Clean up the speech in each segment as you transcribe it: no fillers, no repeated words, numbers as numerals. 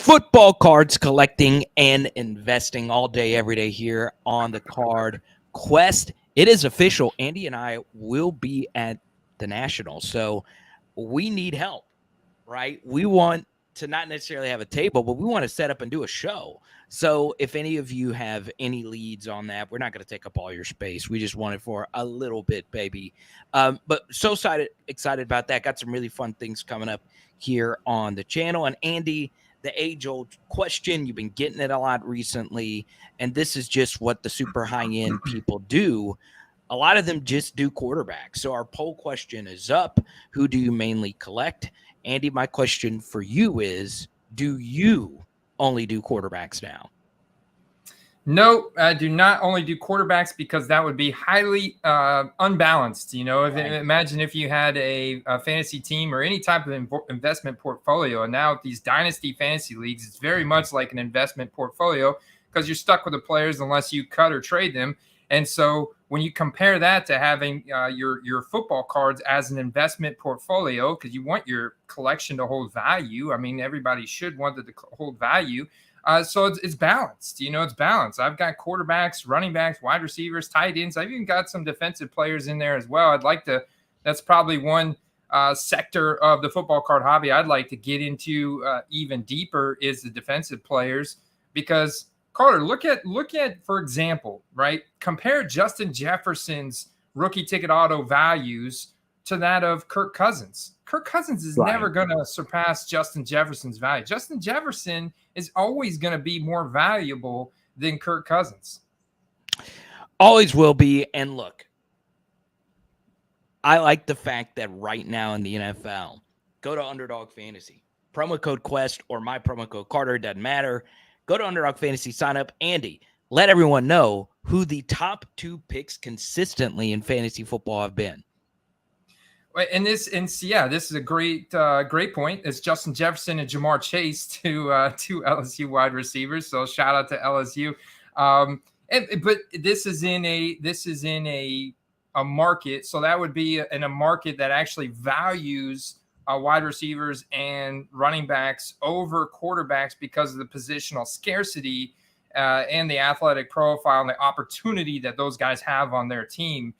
Football cards collecting and investing all day, every day here on the Card Quest. It is official. Andy and I will be at the National. So we need help, right? We want to not necessarily have a table, but we want to set up and do a show. So if any of you have any leads on that, we're not going to take up all your space. We just want it for a little bit, baby. But so excited about that. Got some really fun things coming up here on the channel. And Andy, the age-old question, you've been getting it a lot recently, and this is just what the super high-end people do. A lot of them just do quarterbacks. So our poll question is up. Who do you mainly collect? Andy, my question for you is, do you only do quarterbacks now? No, I do not only do quarterbacks because that would be highly unbalanced. Imagine if you had a fantasy team or any type of investment portfolio. And now with these dynasty fantasy leagues, it's very much like an investment portfolio because you're stuck with the players unless you cut or trade them. And so when you compare that to having your football cards as an investment portfolio, because you want your collection to hold value. I mean, everybody should want it to hold value. So it's balanced. It's balanced. I've got quarterbacks, running backs, wide receivers, tight ends. I've even got some defensive players in there as well. That's probably one sector of the football card hobby I'd like to get into even deeper is the defensive players. Because Carter, look at, for example, right? Compare Justin Jefferson's rookie ticket auto values to that of Kirk Cousins. Kirk Cousins is never going to surpass Justin Jefferson's value. Justin Jefferson is always going to be more valuable than Kirk Cousins. Always will be. And look, I like the fact that right now in the NFL, go to Underdog Fantasy, promo code Quest or my promo code Carter, doesn't matter. Go to Underdog Fantasy, sign up. Andy, let everyone know who the top two picks consistently in fantasy football have been. This is a great point. It's Justin Jefferson and Jamar Chase, two LSU wide receivers. So shout out to LSU. But this is in a market. So that would be in a market that actually values wide receivers and running backs over quarterbacks because of the positional scarcity and the athletic profile and the opportunity that those guys have on their team.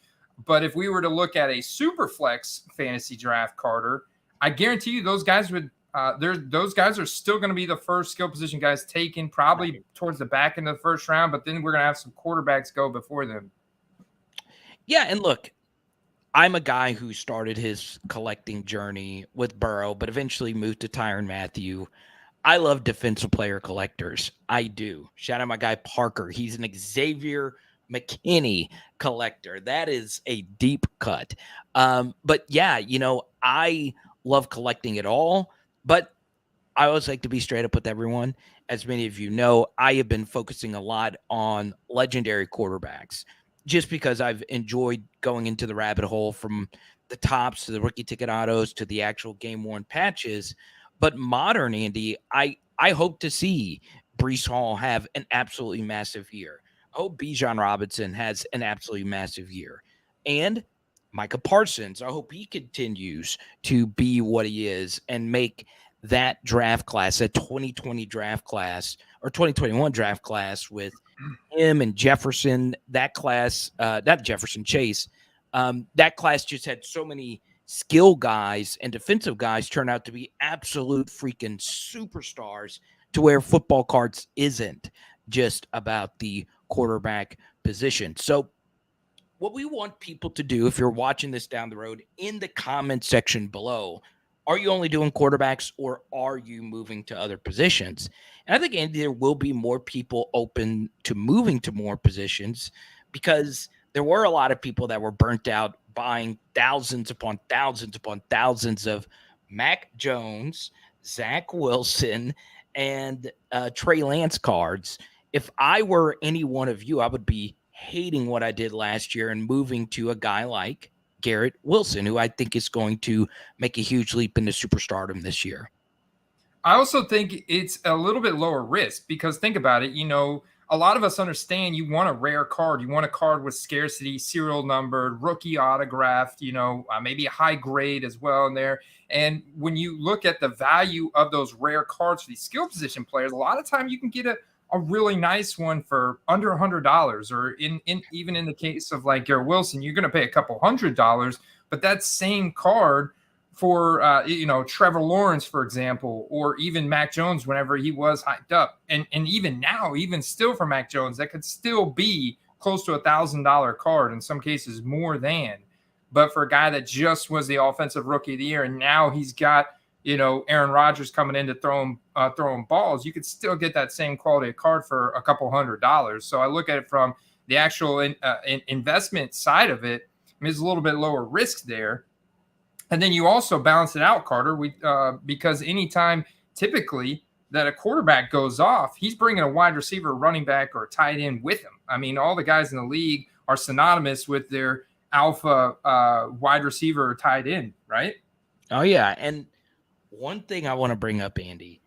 But if we were to look at a super flex fantasy draft, Carter, I guarantee you those guys would those guys are still going to be the first skill position guys taken probably towards the back end of the first round. But then we're going to have some quarterbacks go before them. Yeah, and look, I'm a guy who started his collecting journey with Burrow, but eventually moved to Tyrann Mathieu. I love defensive player collectors. I do. Shout out my guy Parker. He's an Xavier McKinney collector. That is a deep cut. But yeah, I love collecting it all, but I always like to be straight up with everyone. As many of you know, I have been focusing a lot on legendary quarterbacks just because I've enjoyed going into the rabbit hole from the tops to the rookie ticket autos to the actual game worn patches. But modern, Andy, I hope to see Breece Hall have an absolutely massive year. I hope Bijan Robinson has an absolutely massive year. And Micah Parsons, I hope he continues to be what he is and make that draft class, that 2020 draft class or 2021 draft class with him and Jefferson, that class, not Jefferson, Chase, that class just had so many skill guys and defensive guys turn out to be absolute freaking superstars to where football cards isn't just about the quarterback position. So what we want people to do, if you're watching this down the road, in the comment section below, are you only doing quarterbacks or are you moving to other positions? And I think, Andy, there will be more people open to moving to more positions because there were a lot of people that were burnt out buying thousands upon thousands upon thousands of Mac Jones, Zach Wilson, and Trey Lance cards. If I were any one of you, I would be hating what I did last year and moving to a guy like Garrett Wilson, who I think is going to make a huge leap into superstardom this year. I also think it's a little bit lower risk because think about it, a lot of us understand you want a rare card. You want a card with scarcity, serial numbered, rookie autographed, maybe a high grade as well in there. And when you look at the value of those rare cards for these skill position players, a lot of time you can get a really nice one for under $100, or even in the case of like Garrett Wilson, you're going to pay a couple $100, but that same card for Trevor Lawrence, for example, or even Mac Jones whenever he was hyped up, and even now, even still for Mac Jones, that could still be close to $1,000 card, in some cases more than. But for a guy that just was the offensive rookie of the year, and now he's got Aaron Rodgers coming in to throw him balls, you could still get that same quality of card for a couple $100. So I look at it from the actual investment side of it. I mean, there's a little bit lower risk there. And then you also balance it out, Carter, because anytime typically that a quarterback goes off, he's bringing a wide receiver, running back, or tight end with him. I mean, all the guys in the league are synonymous with their alpha wide receiver or tight end, right? Oh, yeah. And one thing I want to bring up, Andy,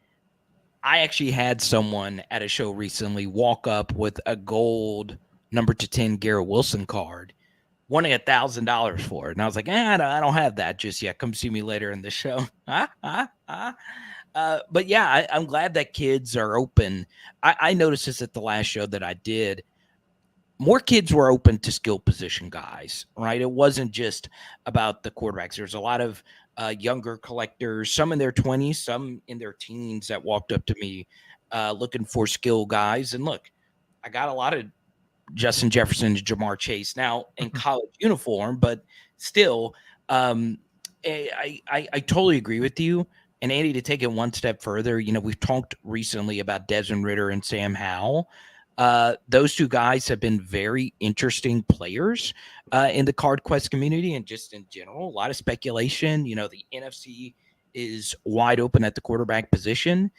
I actually had someone at a show recently walk up with a gold number 10 Garrett Wilson card, wanting $1,000 for it. And I was like, I don't have that just yet. Come see me later in the show. But yeah, I'm glad that kids are open. I noticed this at the last show that I did. More kids were open to skill position guys, right? It wasn't just about the quarterbacks. There's a lot of younger collectors, some in their 20s, some in their teens, that walked up to me looking for skill guys. And look, I got a lot of Justin Jefferson and Jamar Chase now in college uniform, but still, I totally agree with you. And Andy, to take it one step further, we've talked recently about Desmond Ridder and Sam Howell. Those two guys have been very interesting players in the Card Quest community and just in general. A lot of speculation. The NFC is wide open at the quarterback position.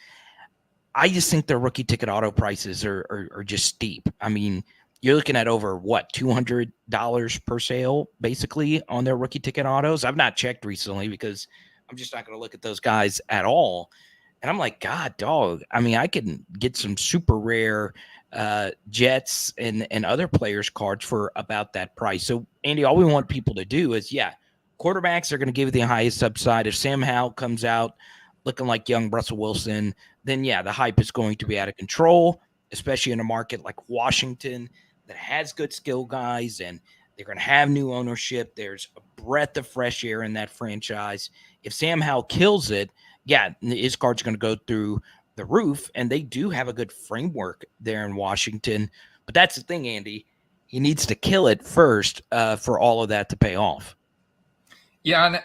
I just think the rookie ticket auto prices are just steep. I mean, you're looking at over $200 per sale basically on their rookie ticket autos. I've not checked recently because I'm just not going to look at those guys at all. And I'm like, God, dog. I mean, I can get some super rare Jets and other players cards for about that price. So, Andy, all we want people to do is, quarterbacks are going to give you the highest upside. If Sam Howell comes out looking like young Russell Wilson, then the hype is going to be out of control, especially in a market like Washington that has good skill guys, and they're going to have new ownership. There's a breath of fresh air in that franchise. If Sam Howell kills it, his card's going to go through the roof, and they do have a good framework there in Washington. But that's the thing, Andy. He needs to kill it first for all of that to pay off. Yeah, and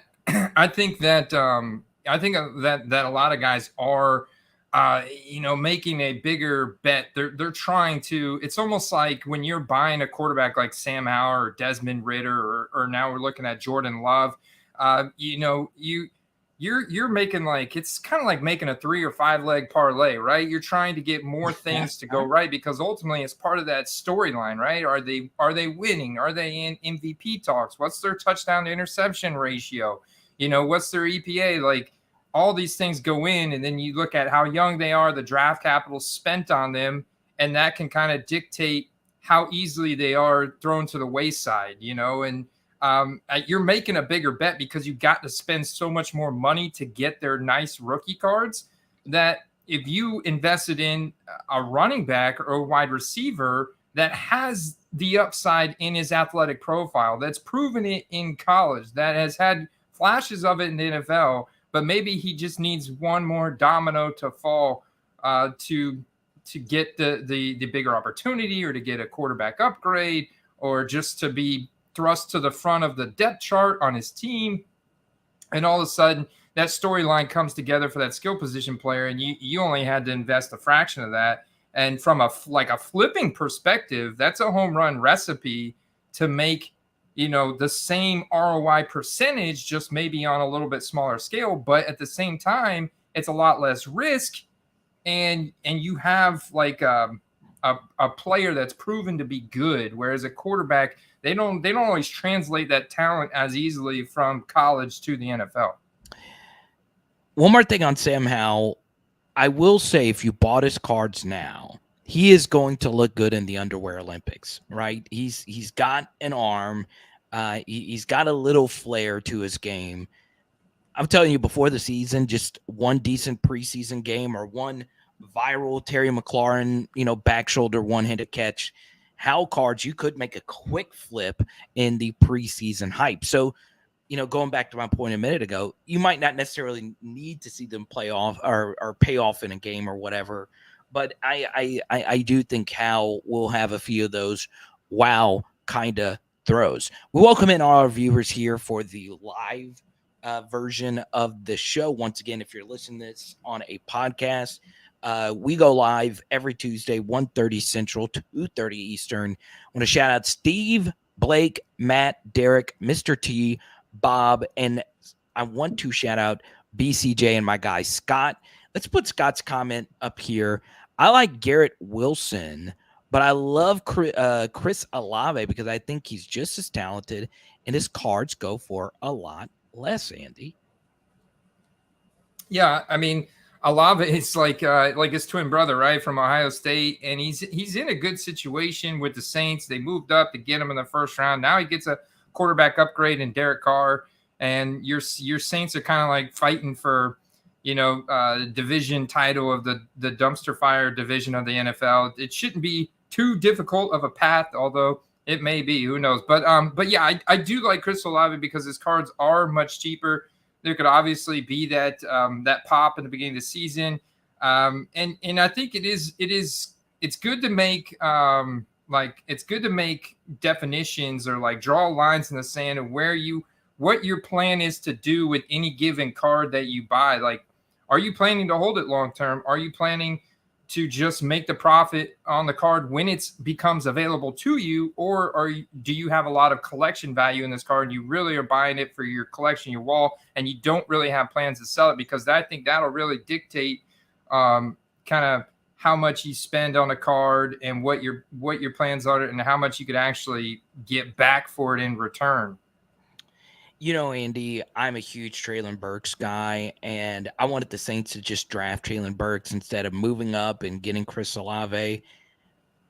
I think that a lot of guys are making a bigger bet. They're trying to. It's almost like when you're buying a quarterback like Sam Howell or Desmond Ridder, or now we're looking at Jordan Love. You're making it's kind of like making a 3 or 5 leg parlay, right? You're trying to get more things to go right because ultimately it's part of that storyline, right? Are they winning? Are they in MVP talks? What's their touchdown to interception ratio? What's their EPA? Like, all these things go in, and then you look at how young they are, the draft capital spent on them, and that can kind of dictate how easily they are thrown to the wayside, and you're making a bigger bet because you got to spend so much more money to get their nice rookie cards that if you invested in a running back or a wide receiver that has the upside in his athletic profile, that's proven it in college, that has had flashes of it in the NFL, but maybe he just needs one more domino to fall to get the bigger opportunity, or to get a quarterback upgrade, or just to be thrust to the front of the depth chart on his team. And all of a sudden, that storyline comes together for that skill position player, and you only had to invest a fraction of that. And from a flipping perspective, that's a home run recipe to make the same ROI percentage, just maybe on a little bit smaller scale, but at the same time, it's a lot less risk, and you have a player that's proven to be good, whereas a quarterback, they don't always translate that talent as easily from college to the NFL. One more thing on Sam Howell, I will say, if you bought his cards now, he is going to look good in the underwear Olympics, right? He's got an arm, he's got a little flair to his game. I'm telling you, before the season, just one decent preseason game or one viral Terry McLaurin, back shoulder one-handed catch, how cards you could make a quick flip in the preseason hype. So, going back to my point a minute ago, you might not necessarily need to see them play off or pay off in a game or whatever, but I do think Hal will have a few of those wow kind of throws. We welcome in all our viewers here for the live version of the show. Once again, if you're listening to this on a podcast, we go live every Tuesday, 1:30 Central, 2:30 Eastern. I want to shout out Steve, Blake, Matt, Derek, Mr. T, Bob, and I want to shout out BCJ and my guy Scott. Let's put Scott's comment up here. I like Garrett Wilson, but I love Chris Olave because I think he's just as talented, and his cards go for a lot less, Andy. Yeah, I mean, Olave is like his twin brother, right, from Ohio State, and he's in a good situation with the Saints. They moved up to get him in the first round. Now he gets a quarterback upgrade in Derek Carr, and your Saints are kind of like fighting for, division title of the dumpster fire division of the NFL. It shouldn't be too difficult of a path, although it may be. Who knows? But yeah, I do like Chris Olave because his cards are much cheaper. There could obviously be that pop in the beginning of the season, and I think it's good to make it's good to make definitions or like draw lines in the sand of what your plan is to do with any given card that you buy. Like, are you planning to hold it long term? Are you planning to just make the profit on the card when it becomes available to you, or do you have a lot of collection value in this card and you really are buying it for your collection, your wall, and you don't really have plans to sell it? Because I think that'll really dictate kind of how much you spend on a card and what your plans are and how much you could actually get back for it in return. Andy, I'm a huge Traylon Burks guy, and I wanted the Saints to just draft Traylon Burks instead of moving up and getting Chris Olave.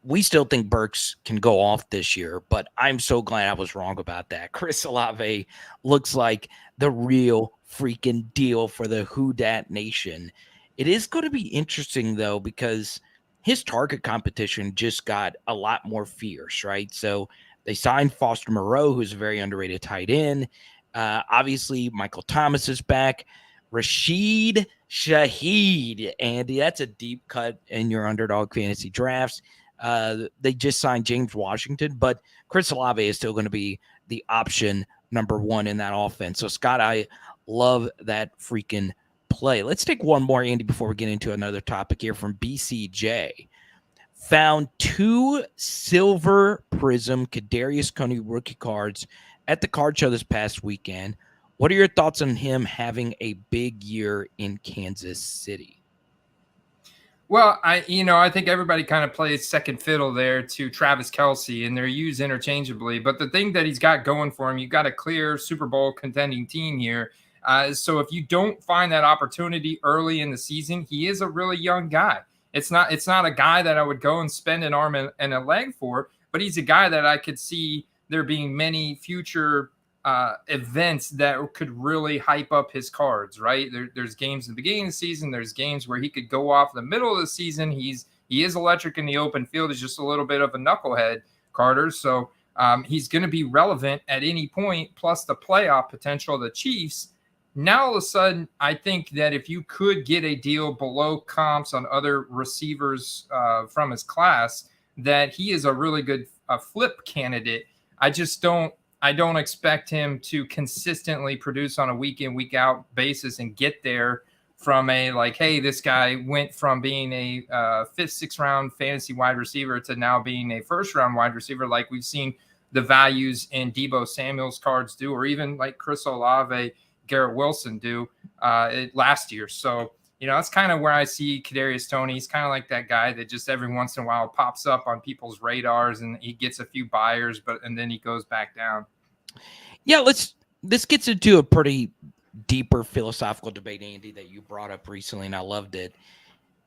We still think Burks can go off this year, but I'm so glad I was wrong about that. Chris Olave looks like the real freaking deal for the Who Dat Nation. It is going to be interesting, though, because his target competition just got a lot more fierce, right? So they signed Foster Moreau, who's a very underrated tight end. Obviously, Michael Thomas is back. Rashid Shaheed, Andy, that's a deep cut in your underdog fantasy drafts. They just signed James Washington, but Chris Olave is still going to be the option number one in that offense. So, Scott, I love that freaking play. Let's take one more, Andy, before we get into another topic here from BCJ. Found 2 silver prism Kadarius Toney rookie cards at the card show this past weekend. What are your thoughts on him having a big year in Kansas City? Well, I think everybody kind of plays second fiddle there to Travis Kelce, and they're used interchangeably. But the thing that he's got going for him, you've got a clear Super Bowl contending team here. So if you don't find that opportunity early in the season, he is a really young guy. It's not a guy that I would go and spend an arm and a leg for, but he's a guy that I could see there being many future events that could really hype up his cards, right? There's games in the beginning of the season. There's games where he could go off in the middle of the season. He is electric in the open field. He's just a little bit of a knucklehead, Carter. So he's going to be relevant at any point, plus the playoff potential of the Chiefs. Now, all of a sudden, I think that if you could get a deal below comps on other receivers from his class, that he is a really good flip candidate. I don't expect him to consistently produce on a week in, week out basis and get there from a like, hey, this guy went from being a 5th, 6th round fantasy wide receiver to now being a 1st round wide receiver, like we've seen the values in Deebo Samuel's cards do, or even like Chris Olave, Garrett Wilson do last year. So, that's kind of where I see Kadarius Toney. He's kind of like that guy that just every once in a while pops up on people's radars and he gets a few buyers, and then he goes back down. Yeah, this gets into a pretty deeper philosophical debate, Andy, that you brought up recently, and I loved it.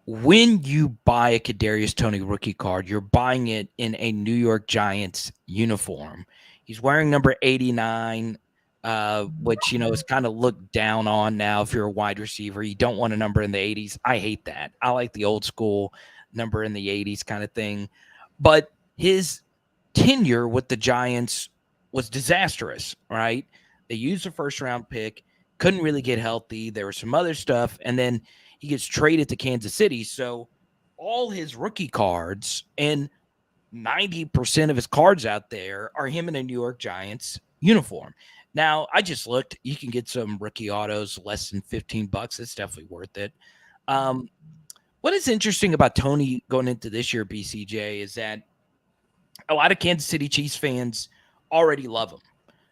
when you buy a Kadarius Toney rookie card, you're buying it in a New York Giants uniform. He's wearing number 89, which, is kind of looked down on now if you're a wide receiver. You don't want a number in the 80s. I hate that. I like the old school number in the 80s kind of thing. But his tenure with the Giants was disastrous, right? They used a first round pick, couldn't really get healthy. There was some other stuff. And then he gets traded to Kansas City. So all his rookie cards and 90% of his cards out there are him in a New York Giants uniform. Now, I just looked. You can get some rookie autos less than $15. It's definitely worth it. Um, what is interesting about Tony going into this year, BCJ, is that a lot of Kansas City Chiefs fans already love him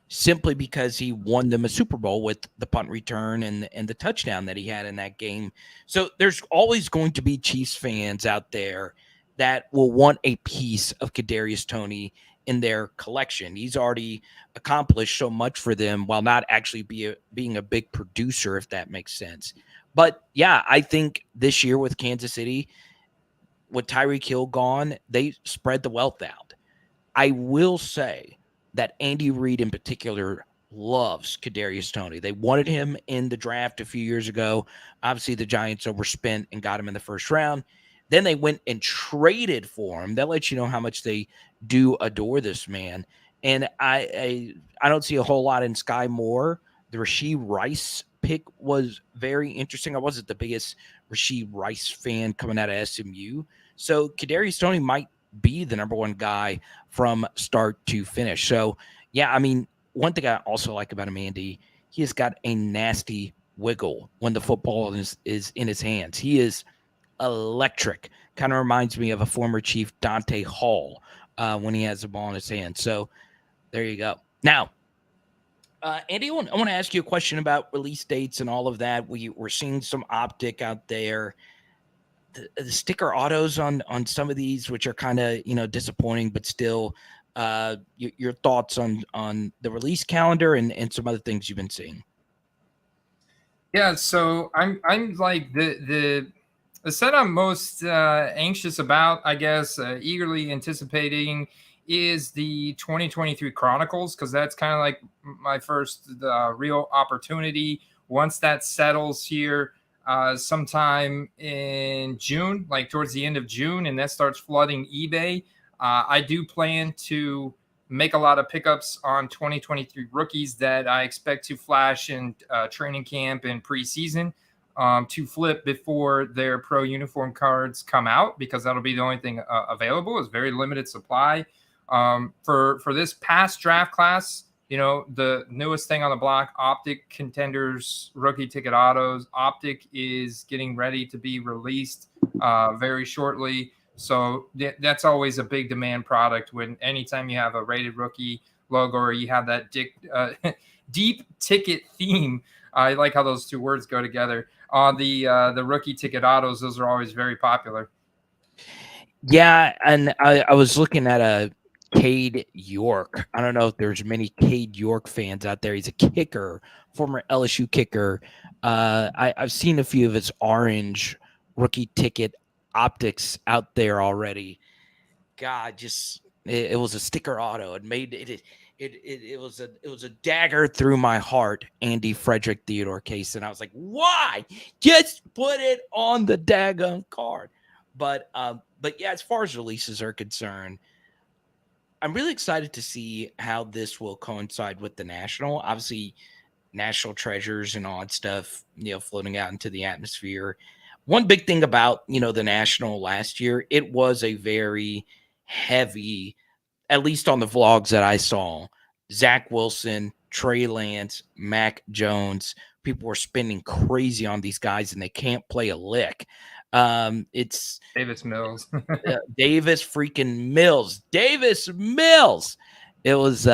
simply because he won them a Super Bowl with the punt return and the touchdown that he had in that game. So there's always going to be Chiefs fans out there that will want a piece of Kadarius Toney in their collection. He's already accomplished so much for them while not actually being a big producer, if that makes sense. But yeah, I think this year with Kansas City, with Tyreek Hill gone, they spread the wealth out. I will say that Andy Reid in particular loves Kadarius Toney. They wanted him in the draft a few years ago. Obviously, the Giants overspent and got him in the first round. Then they went and traded for him. That lets you know how much they do adore this man. And I don't see a whole lot in Sky Moore. The Rashee Rice pick was very interesting. I wasn't the biggest Rashee Rice fan coming out of SMU. So Kadarius Toney might be the number one guy from start to finish. So, yeah, I mean, one thing I also like about him, Andy, he has got a nasty wiggle when the football is in his hands. He is electric. Kind of reminds me of a former Chief, Dante Hall, when he has the ball in his hand. So there you go. Now, Andy, I want to ask you a question about release dates and all of that. We're seeing some optic out there. The sticker autos on some of these, which are kind of disappointing, but still, your thoughts on the release calendar and some other things you've been seeing. Yeah, so I'm like the set I'm most anxious about, I guess, eagerly anticipating is the 2023 Chronicles, because that's kind of like my first real opportunity. Once that settles here, sometime in June, like towards the end of June, and that starts flooding eBay, I do plan to make a lot of pickups on 2023 rookies that I expect to flash in training camp and preseason, to flip before their pro uniform cards come out, because that'll be the only thing available. It's very limited supply. For this past draft class, the newest thing on the block, Optic Contenders rookie ticket autos. Optic is getting ready to be released very shortly. So that's always a big demand product when anytime you have a rated rookie logo or you have that deep ticket theme. I like how those two words go together. On the rookie ticket autos, those are always very popular. Yeah, and I was looking at a Cade York. I don't know if there's many Cade York fans out there. He's a kicker, former LSU kicker. I've seen a few of his orange rookie ticket optics out there already. God, just it was a sticker auto. It made it was a dagger through my heart, Andy Frederick Theodore case, and I was like, why? Just put it on the daggone card. But yeah, as far as releases are concerned, I'm really excited to see how this will coincide with the national. Obviously, national treasures and all that stuff, floating out into the atmosphere. One big thing about, the national last year, it was a very heavy, at least on the vlogs that I saw, Zach Wilson, Trey Lance, Mac Jones. People were spending crazy on these guys and they can't play a lick. It's Davis Mills. Davis freaking Mills. Davis Mills. It was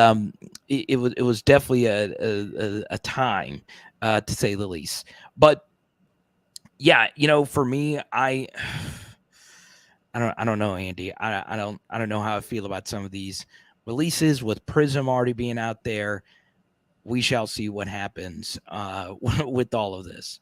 it was definitely a time to say the least. But yeah, for me, I don't know, Andy. I don't know how I feel about some of these releases with Prism already being out there. We shall see what happens with all of this.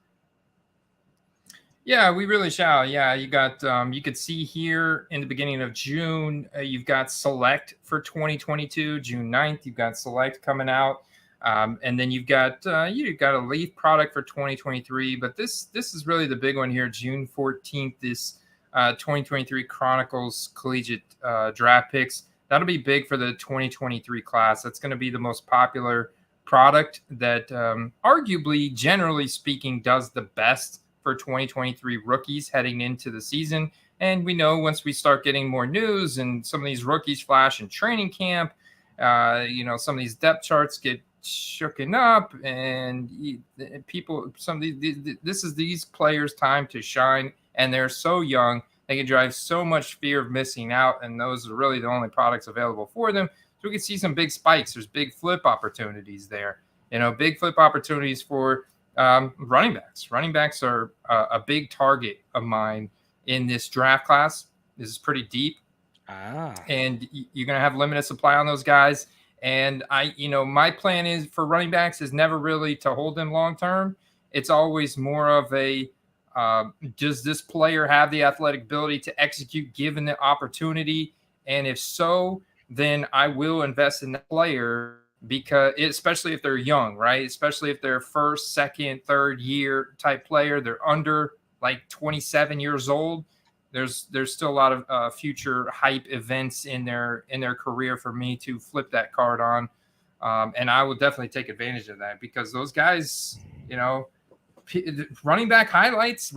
Yeah, we really shall. Yeah, you got you could see here in the beginning of June, you've got Select for 2022, June 9th, you've got Select coming out. And then you've got a Leaf product for 2023, but this is really the big one here, June 14th, this 2023 Chronicles Collegiate draft picks. That'll be big for the 2023 class. That's going to be the most popular product that arguably, generally speaking, does the best for 2023 rookies heading into the season. And we know once we start getting more news and some of these rookies flash in training camp, some of these depth charts get shooken up, and people, this is these players' time to shine, and they're so young. They can drive so much fear of missing out, and those are really the only products available for them. So we can see some big spikes. There's big flip opportunities there. Big flip opportunities for running backs. Running backs are a big target of mine in this draft class. This is pretty deep. And you're going to have limited supply on those guys. And my plan is for running backs is never really to hold them long term. It's always more of a does this player have the athletic ability to execute given the opportunity? And if so, then I will invest in the player, because especially if they're young, right? Especially if they're first, second, third year type player, they're under like 27 years old. There's still a lot of future hype events in their career for me to flip that card on, and I will definitely take advantage of that, because those guys, running back highlights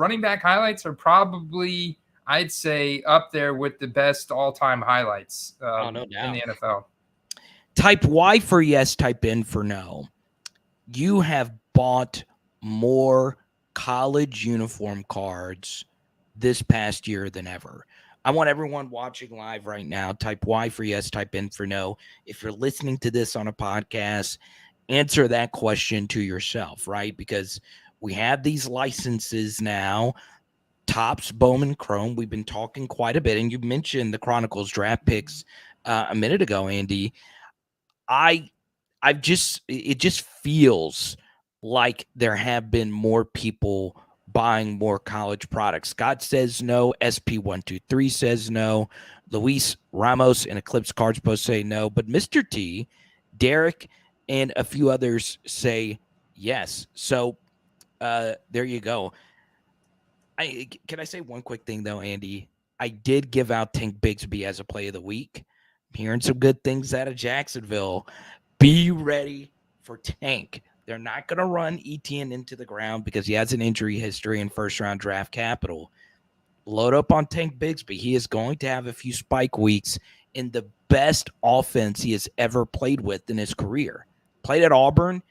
are probably, I'd say, up there with the best all-time highlights no doubt. in the NFL. Type Y for yes, type N for no. You have bought more college uniform cards this past year than ever. I want everyone watching live right now, type Y for yes, type N for no. If you're listening to this on a podcast, answer that question to yourself, right? Because we have these licenses now, Topps, Bowman, Chrome. We've been talking quite a bit, and you mentioned the Chronicles draft picks a minute ago, Andy. it just feels like there have been more people buying more college products. Scott says no. SP123 says no. Luis Ramos and Eclipse Cards both say no. But Mr. T, Derek, and a few others say yes. So there you go. Can I say one quick thing, though, Andy? I did give out Tank Bigsby as a play of the week. I'm hearing some good things out of Jacksonville. Be ready for Tank. They're not going to run Etienne into the ground because he has an injury history and first-round draft capital. Load up on Tank Bigsby. He is going to have a few spike weeks in the best offense he has ever played with in his career. Played at Auburn.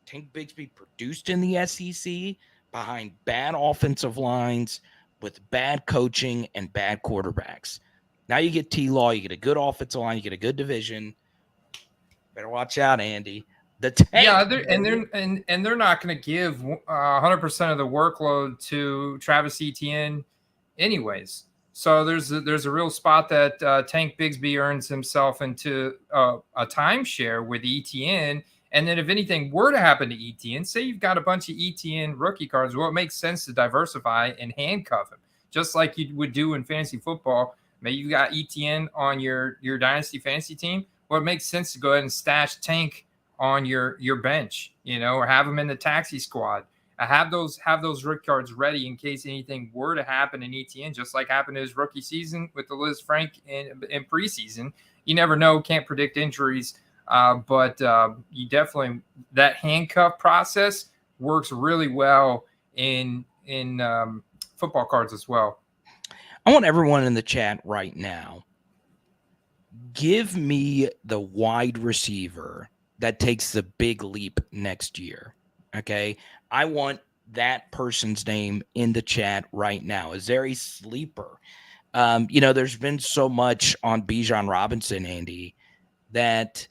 Tank Bigsby produced in the SEC behind bad offensive lines with bad coaching and bad quarterbacks. Now you get T-Law, you get a good offensive line, you get a good division. Better watch out, Andy. The Tank. Yeah, they're not going to give 100% of the workload to Travis Etienne, anyways. So there's a real spot that Tank Bigsby earns himself into a timeshare with Etienne. And then if anything were to happen to Etienne, say you've got a bunch of Etienne rookie cards, well, it makes sense to diversify and handcuff him, just like you would do in fantasy football. Maybe you got Etienne on your dynasty fantasy team. Well, it makes sense to go ahead and stash Tank on your bench, or have him in the taxi squad. Have those rookie cards ready in case anything were to happen in Etienne, just like happened in his rookie season with the Liz Frank in preseason. You never know, can't predict injuries. But you definitely, that handcuff process works really well in football cards as well. I want everyone in the chat right now, give me the wide receiver that takes the big leap next year. Okay. I want that person's name in the chat right now. Is there a sleeper? There's been so much on Bijan Robinson, Andy, that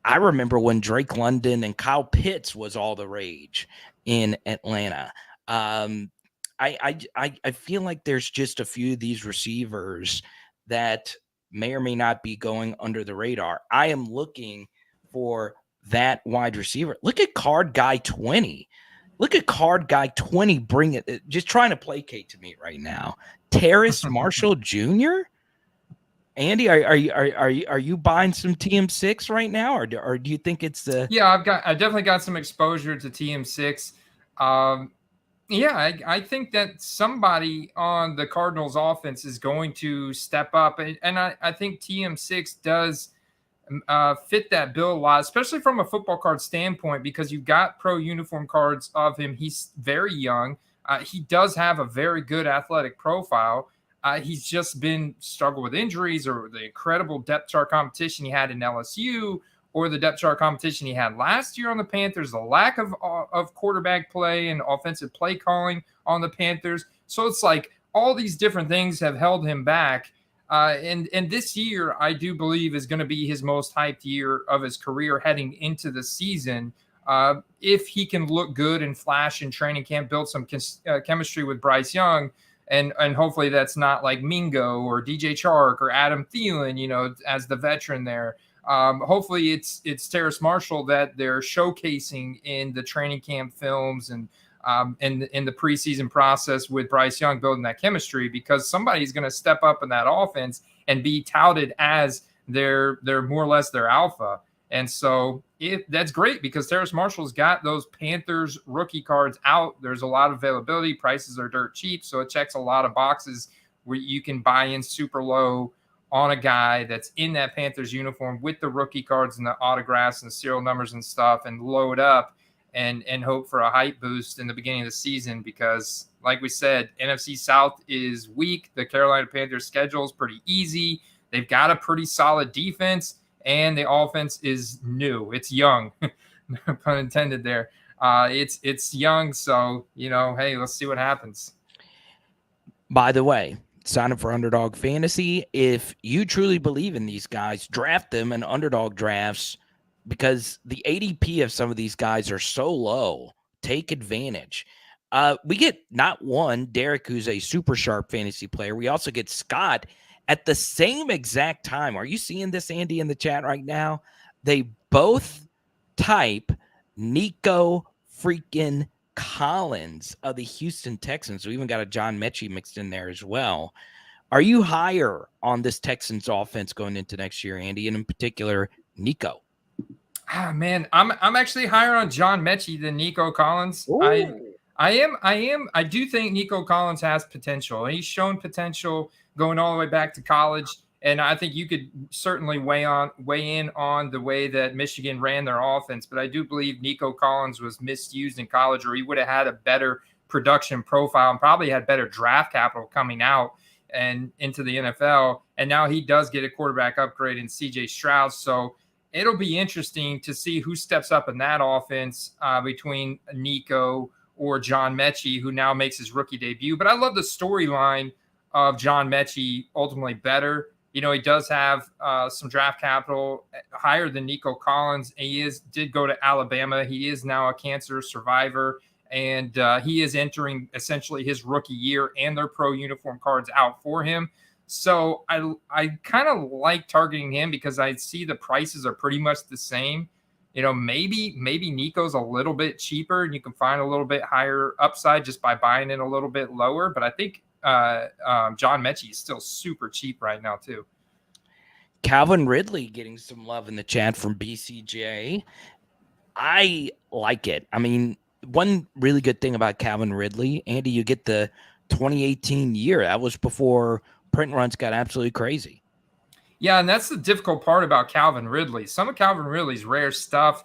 I remember when Drake London and Kyle Pitts was all the rage in Atlanta. I feel like there's just a few of these receivers that may or may not be going under the radar. I am looking for that wide receiver. Look at Card Guy 20. Look at card guy 20 bring it, just trying to placate to me right now. Terrace Marshall Jr. Andy, are you buying some TM6 right now, or do you think it's the Yeah, I definitely got some exposure to TM6. Um, yeah, I think that somebody on the Cardinals offense is going to step up, and I think TM6 does fit that bill a lot, especially from a football card standpoint, because you've got pro uniform cards of him. He's very young. He does have a very good athletic profile. He's just been struggled with injuries or the incredible depth chart competition he had in LSU, or the depth chart competition he had last year on the Panthers, the lack of quarterback play and offensive play calling on the Panthers. So it's like all these different things have held him back. And this year, I do believe, is going to be his most hyped year of his career heading into the season. If he can look good and flash in training camp, build some chemistry with Bryce Young, and hopefully that's not like Mingo or DJ Chark or Adam Thielen, as the veteran there. Hopefully it's Terrace Marshall that they're showcasing in the training camp films and in the preseason process with Bryce Young, building that chemistry, because somebody's going to step up in that offense and be touted as their more or less their alpha. And so that's great, because Terrace Marshall's got those Panthers rookie cards out. There's a lot of availability. Prices are dirt cheap, so it checks a lot of boxes where you can buy in super low on a guy that's in that Panthers uniform with the rookie cards and the autographs and serial numbers and stuff, and load up and hope for a hype boost in the beginning of the season. Because like we said, NFC South is weak. The Carolina Panthers schedule is pretty easy. They've got a pretty solid defense, and the offense is new. It's young, no pun intended there. It's young, so hey, let's see what happens. By the way, sign up for Underdog Fantasy. If you truly believe in these guys, draft them in Underdog drafts, because the ADP of some of these guys are so low. Take advantage. We get not one, Derek, who's a super sharp fantasy player. We also get Scott at the same exact time. Are you seeing this, Andy, in the chat right now? They both type Nico freaking Collins of the Houston Texans. We even got a John Mechie mixed in there as well. Are you higher on this Texans offense going into next year, Andy, and in particular, Nico? Man, I'm actually higher on John Mechie than Nico Collins. I am. I do think Nico Collins has potential. He's shown potential going all the way back to college. And I think you could certainly weigh in on the way that Michigan ran their offense. But I do believe Nico Collins was misused in college, or he would have had a better production profile and probably had better draft capital coming out and into the NFL. And now he does get a quarterback upgrade in CJ Stroud. So it'll be interesting to see who steps up in that offense between Nico or John Mechie, who now makes his rookie debut. But I love the storyline of John Mechie ultimately better. He does have some draft capital higher than Nico Collins. He did go to Alabama. He is now a cancer survivor, and he is entering essentially his rookie year, and their pro uniform cards out for him. So I kind of like targeting him because I see the prices are pretty much the same. Maybe Nico's a little bit cheaper and you can find a little bit higher upside just by buying it a little bit lower. But I think John Mechie is still super cheap right now too. Calvin Ridley getting some love in the chat from BCJ. I like it. I mean, one really good thing about Calvin Ridley, Andy, you get the 2018 year. That was before print runs got absolutely crazy. Yeah, and that's the difficult part about Calvin Ridley. Some of Calvin Ridley's rare stuff,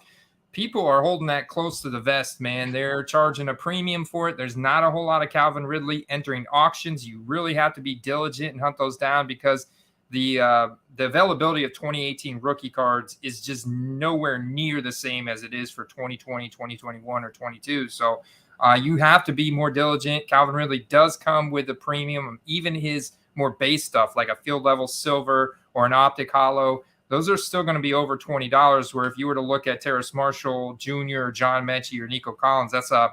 people are holding that close to the vest, man. They're charging a premium for it. There's not a whole lot of Calvin Ridley entering auctions. You really have to be diligent and hunt those down, because the availability of 2018 rookie cards is just nowhere near the same as it is for 2020, 2021, or 22. So you have to be more diligent. Calvin Ridley does come with a premium. Even his more base stuff, like a field level silver or an optic hollow, those are still going to be over $20. Where if you were to look at Terrace Marshall Jr., or John Mechie, or Nico Collins, that's a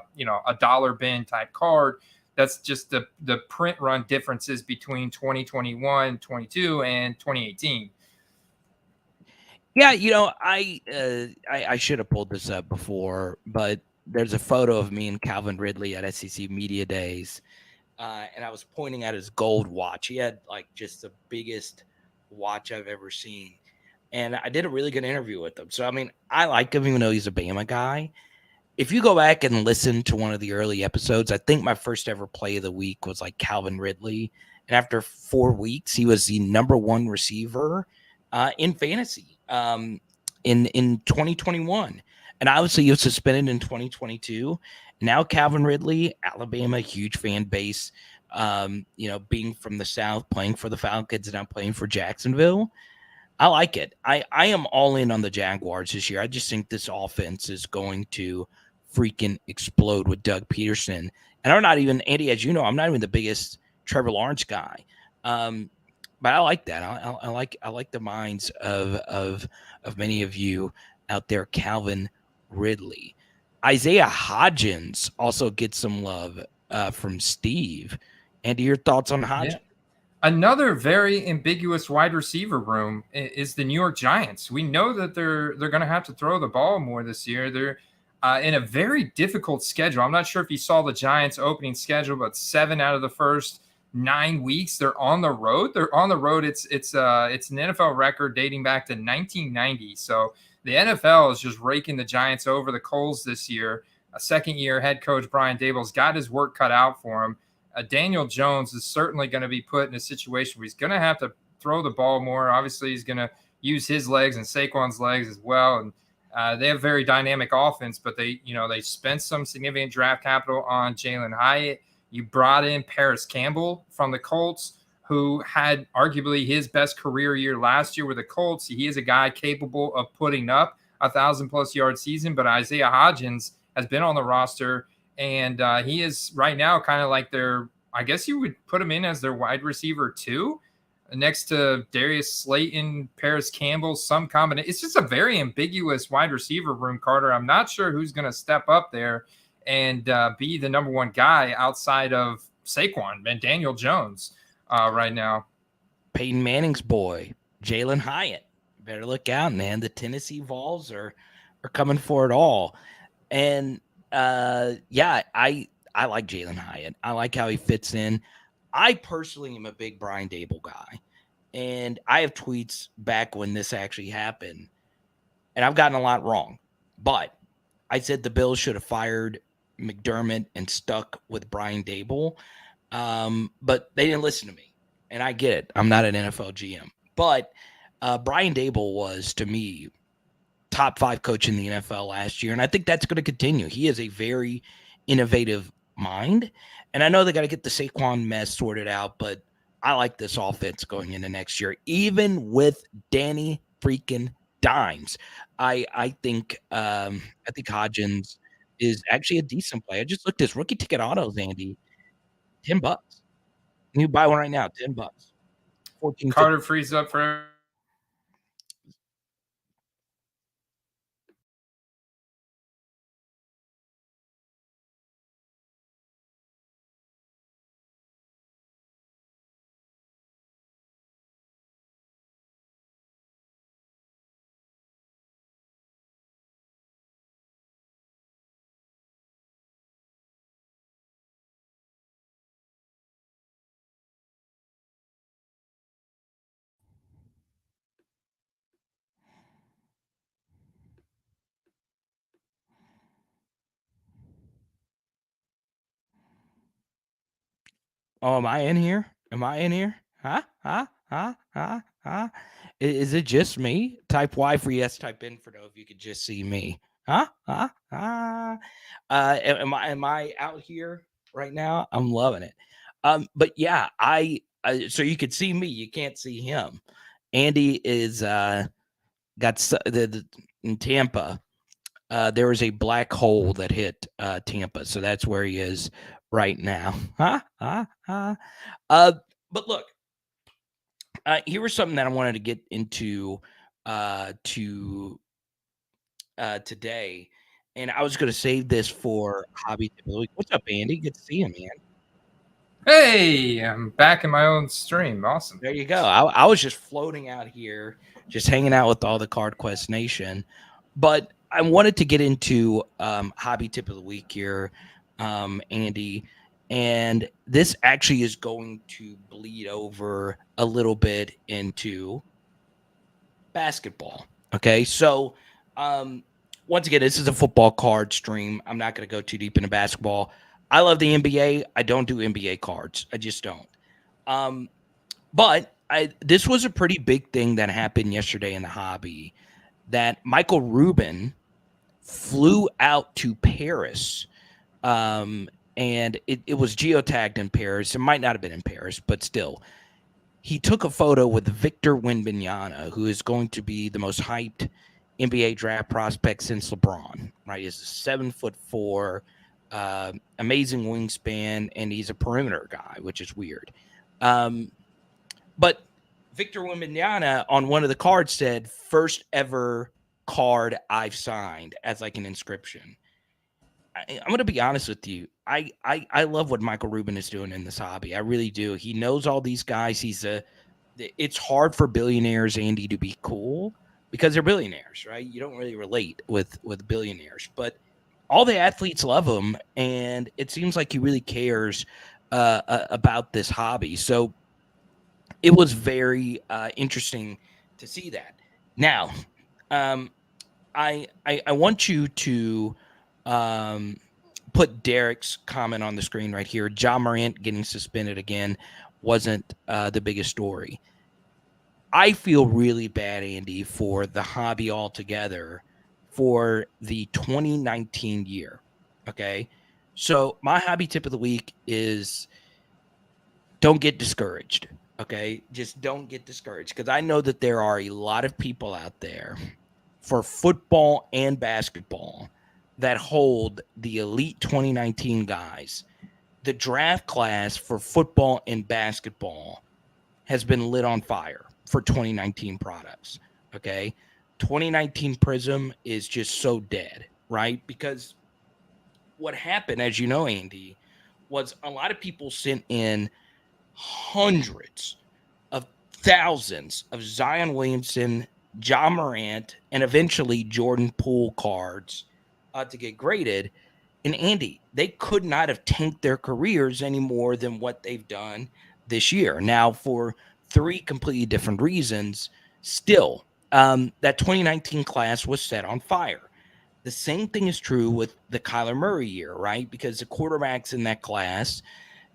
dollar bin type card. That's just the print run differences between 2021, 22, and 2018. Yeah, I should have pulled this up before, but there's a photo of me and Calvin Ridley at SEC Media Days, and I was pointing at his gold watch. He had like just the biggest watch I've ever seen, and I did a really good interview with him. So I mean, I like him even though he's a Bama guy. If you go back and listen to one of the early episodes, I think my first ever play of the week was like Calvin Ridley. And after 4 weeks, he was the number one receiver in fantasy in 2021. And obviously, he was suspended in 2022. Now, Calvin Ridley, Alabama, huge fan base. Being from the South, playing for the Falcons, and now playing for Jacksonville. I like it. I am all in on the Jaguars this year. I just think this offense is going to freaking explode with Doug Peterson. And I'm not even, Andy, as you know, I'm not even the biggest Trevor Lawrence guy. But I like that. I like the minds of many of you out there. Calvin Ridley, Isaiah Hodgins also gets some love from Steve. Andy, your thoughts on Hodgins? Yeah. Another very ambiguous wide receiver room is the New York Giants. We know that they're going to have to throw the ball more this year. They're in a very difficult schedule. I'm not sure if you saw the Giants' opening schedule, but 7 out of the first 9 weeks they're on the road. They're on the road. It's an NFL record dating back to 1990. So the NFL is just raking the Giants over the coals this year. A second-year head coach Brian Daboll's got his work cut out for him. Daniel Jones is certainly going to be put in a situation where he's going to have to throw the ball more. Obviously, he's going to use his legs and Saquon's legs as well. And they have very dynamic offense, but they spent some significant draft capital on Jalen Hyatt. You brought in Paris Campbell from the Colts, who had arguably his best career year last year with the Colts. He is a guy capable of putting up 1,000+ yard season, but Isaiah Hodgins has been on the roster. And he is right now kind of like I guess you would put him in as their wide receiver too, next to Darius Slayton, Paris Campbell, some combination. It's just a very ambiguous wide receiver room, Carter. I'm not sure who's going to step up there and be the number one guy outside of Saquon and Daniel Jones right now. Peyton Manning's boy, Jalen Hyatt. Better look out, man. The Tennessee Vols are coming for it all. And I like Jalen Hyatt. I like how he fits in. I personally am a big Brian Daboll guy, and I have tweets back when this actually happened, and I've gotten a lot wrong. But I said the Bills should have fired McDermott and stuck with Brian Daboll, but they didn't listen to me, and I get it. I'm not an NFL GM, but Brian Daboll was, to me, top 5 coach in the NFL last year. And I think that's going to continue. He is a very innovative mind. And I know they got to get the Saquon mess sorted out, but I like this offense going into next year, even with Danny freaking Dimes. I think Hodgins is actually a decent play. I just looked at his rookie ticket autos, Andy, $10. You buy one right now, $10. 14. Carter frees up for. Oh, am I in here? Am I in here? Huh? Huh? Huh? Huh? Huh? Is it just me? Type Y for yes, type in for no if you could just see me. Huh? Huh? Huh? Am I out here right now? I'm loving it. But yeah, so you could see me, you can't see him. Andy is in Tampa. There was a black hole that hit Tampa, so that's where he is right now. But look, here was something that I wanted to get into today, and I was going to save this for Hobby Tip of the Week. What's up, Andy? Good to see you, man. Hey, I'm back in my own stream. Awesome. There you go. I was just floating out here, just hanging out with all the Card Quest Nation. But I wanted to get into hobby tip of the week here, Andy, and this actually is going to bleed over a little bit into basketball. Okay, so um, once again, this is a football card stream. I'm not going to go too deep into basketball. I love the NBA. I don't do NBA cards. I just don't. Um, but this was a pretty big thing that happened yesterday in the hobby. That Michael Rubin flew out to Paris, and it was geotagged in Paris. It might not have been in Paris, but still, he took a photo with Victor Wembanyama, who is going to be the most hyped NBA draft prospect since LeBron. Right, he's 7'4", amazing wingspan, and he's a perimeter guy, which is weird. But Victor Wembanyama on one of the cards said, "First ever card I've signed," as like an inscription. I'm going to be honest with you. I love what Michael Rubin is doing in this hobby. I really do. He knows all these guys. It's hard for billionaires, Andy, to be cool because they're billionaires, right? You don't really relate with billionaires, but all the athletes love him, and it seems like he really cares about this hobby. So it was very interesting to see that. Now, I want you to put Derek's comment on the screen right here. Ja Morant getting suspended again wasn't the biggest story. I feel really bad, Andy, for the hobby altogether for the 2019 year. Okay. So my hobby tip of the week is don't get discouraged. Okay. Just don't get discouraged because I know that there are a lot of people out there for football and basketball that hold the elite 2019 guys. The draft class for football and basketball has been lit on fire for 2019 products. Okay. 2019 Prism is just so dead, right? Because what happened, as you know, Andy, was a lot of people sent in hundreds of thousands of Zion Williamson, Ja Morant, and eventually Jordan Poole cards to get graded. And Andy, they could not have tanked their careers any more than what they've done this year. Now, for three completely different reasons, still, that 2019 class was set on fire. The same thing is true with the Kyler Murray year, right? Because the quarterbacks in that class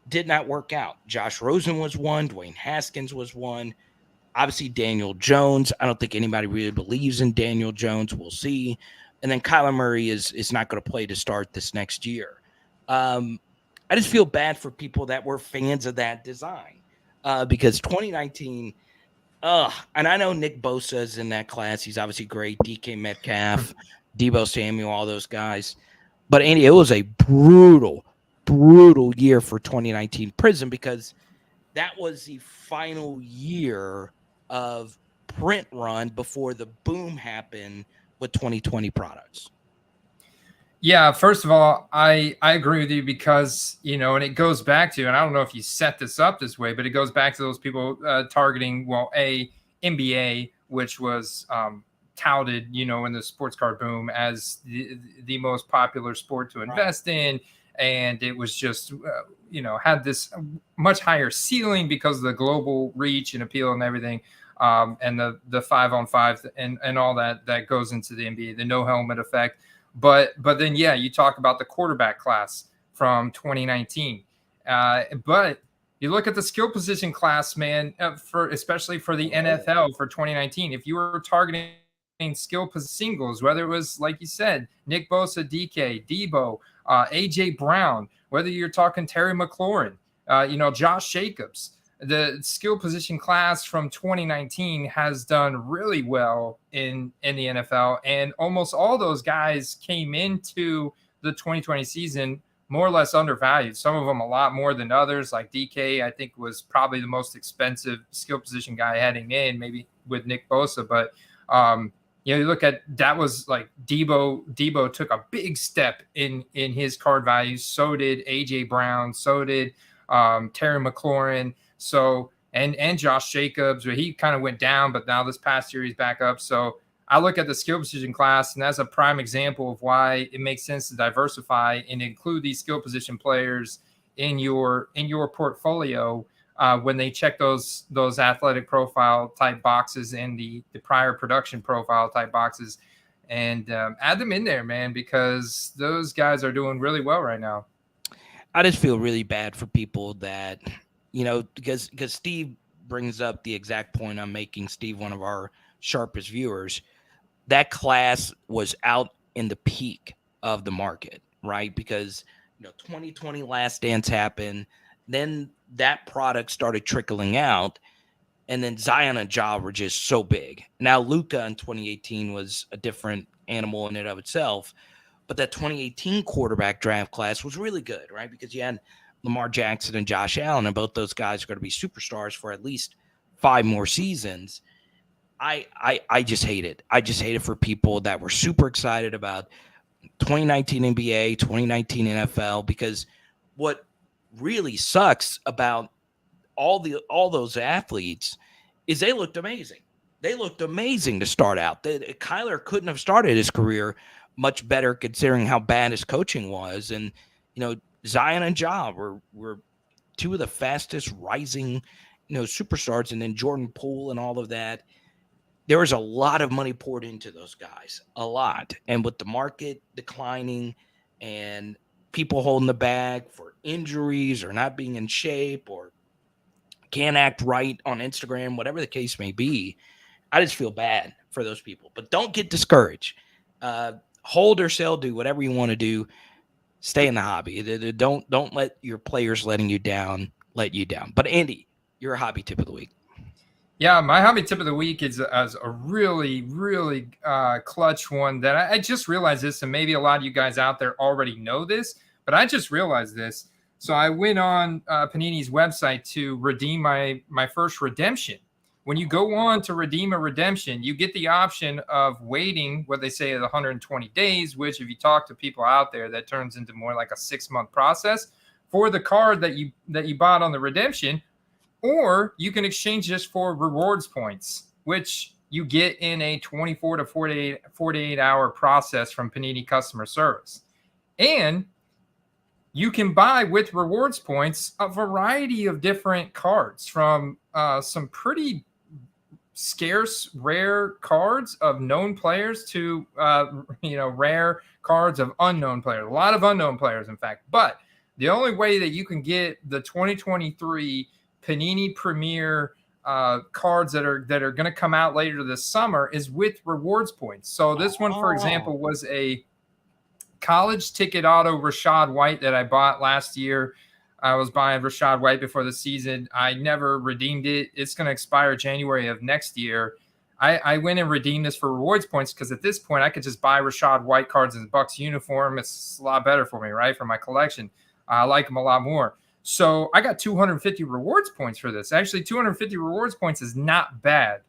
did not work out. Josh Rosen was one, Dwayne Haskins was one. Obviously, Daniel Jones. I don't think anybody really believes in Daniel Jones. We'll see. And then Kyler Murray is not going to play to start this next year. I just feel bad for people that were fans of that design because 2019. And I know Nick Bosa is in that class. He's obviously great. DK Metcalf, Debo Samuel, all those guys. But Andy, it was a brutal year for 2019 Prism because that was the final year of print run before the boom happened with 2020 products. Yeah, first of all, I agree with you because, and it goes back to, and I don't know if you set this up this way, but it goes back to those people targeting, NBA, which was touted, in the sports card boom as the most popular sport to invest in. And it was just, had this much higher ceiling because of the global reach and appeal and everything. And the 5-on-5 and all that goes into the NBA, the no helmet effect. But then, yeah, you talk about the quarterback class from 2019. But you look at the skill position class, man, especially for the NFL for 2019. If you were targeting skill singles, whether it was, like you said, Nick Bosa, DK, Debo, AJ Brown, whether you're talking Terry McLaurin, Josh Jacobs, the skill position class from 2019 has done really well in the NFL. And almost all those guys came into the 2020 season more or less undervalued. Some of them a lot more than others. Like DK, I think, was probably the most expensive skill position guy heading in, maybe with Nick Bosa. But, you look at that was like Debo took a big step in his card values. So did AJ Brown. So did Terry McLaurin. So and Josh Jacobs, where he kind of went down, but now this past year he's back up. So I look at the skill position class, and that's a prime example of why it makes sense to diversify and include these skill position players in your portfolio when they check those athletic profile type boxes and the prior production profile type boxes, and add them in there, man, because those guys are doing really well right now. I just feel really bad for people that, because Steve brings up the exact point I'm making. Steve, one of our sharpest viewers, that class was out in the peak of the market, right? Because 2020 Last Dance happened, then that product started trickling out, and then Zion and Ja were just so big. Now Luka in 2018 was a different animal in and of itself, but that 2018 quarterback draft class was really good, right? Because you had Lamar Jackson and Josh Allen, and both those guys are going to be superstars for at least 5 more seasons. I just hate it. I just hate it for people that were super excited about 2019 NBA, 2019 NFL, because what really sucks about all those athletes is they looked amazing. They looked amazing to start out. Kyler couldn't have started his career much better considering how bad his coaching was. And, Zion and Ja were two of the fastest rising, superstars. And then Jordan Poole and all of that. There was a lot of money poured into those guys, a lot. And with the market declining and people holding the bag for injuries or not being in shape or can't act right on Instagram, whatever the case may be, I just feel bad for those people. But don't get discouraged. Hold or sell, do whatever you want to do. Stay in the hobby. Don't let your players letting you down let you down. But Andy, your hobby tip of the week. Yeah, my hobby tip of the week is a really, really clutch one that I just realized this, and maybe a lot of you guys out there already know this, but I just realized this. So I went on Panini's website to redeem my first redemption. When you go on to redeem a redemption, you get the option of waiting what they say is 120 days, which if you talk to people out there, that turns into more like a 6-month process for the card that you bought on the redemption. Or you can exchange this for rewards points, which you get in a 24 to 48 hour process from Panini customer service. And you can buy with rewards points a variety of different cards, from some pretty scarce, rare cards of known players to rare cards of unknown players. A lot of unknown players, in fact. But the only way that you can get the 2023 Panini Premier cards that are going to come out later this summer is with rewards points. So this one, for example, was a college ticket auto Rashad White that I bought last year. I was buying Rashad White before the season. I never redeemed it. It's going to expire January of next year. I went and redeemed this for rewards points because at this point I could just buy Rashad White cards in the Bucs uniform. It's a lot better for me, right, for my collection. I like them a lot more. So I got 250 rewards points for this. Actually, 250 rewards points is not bad.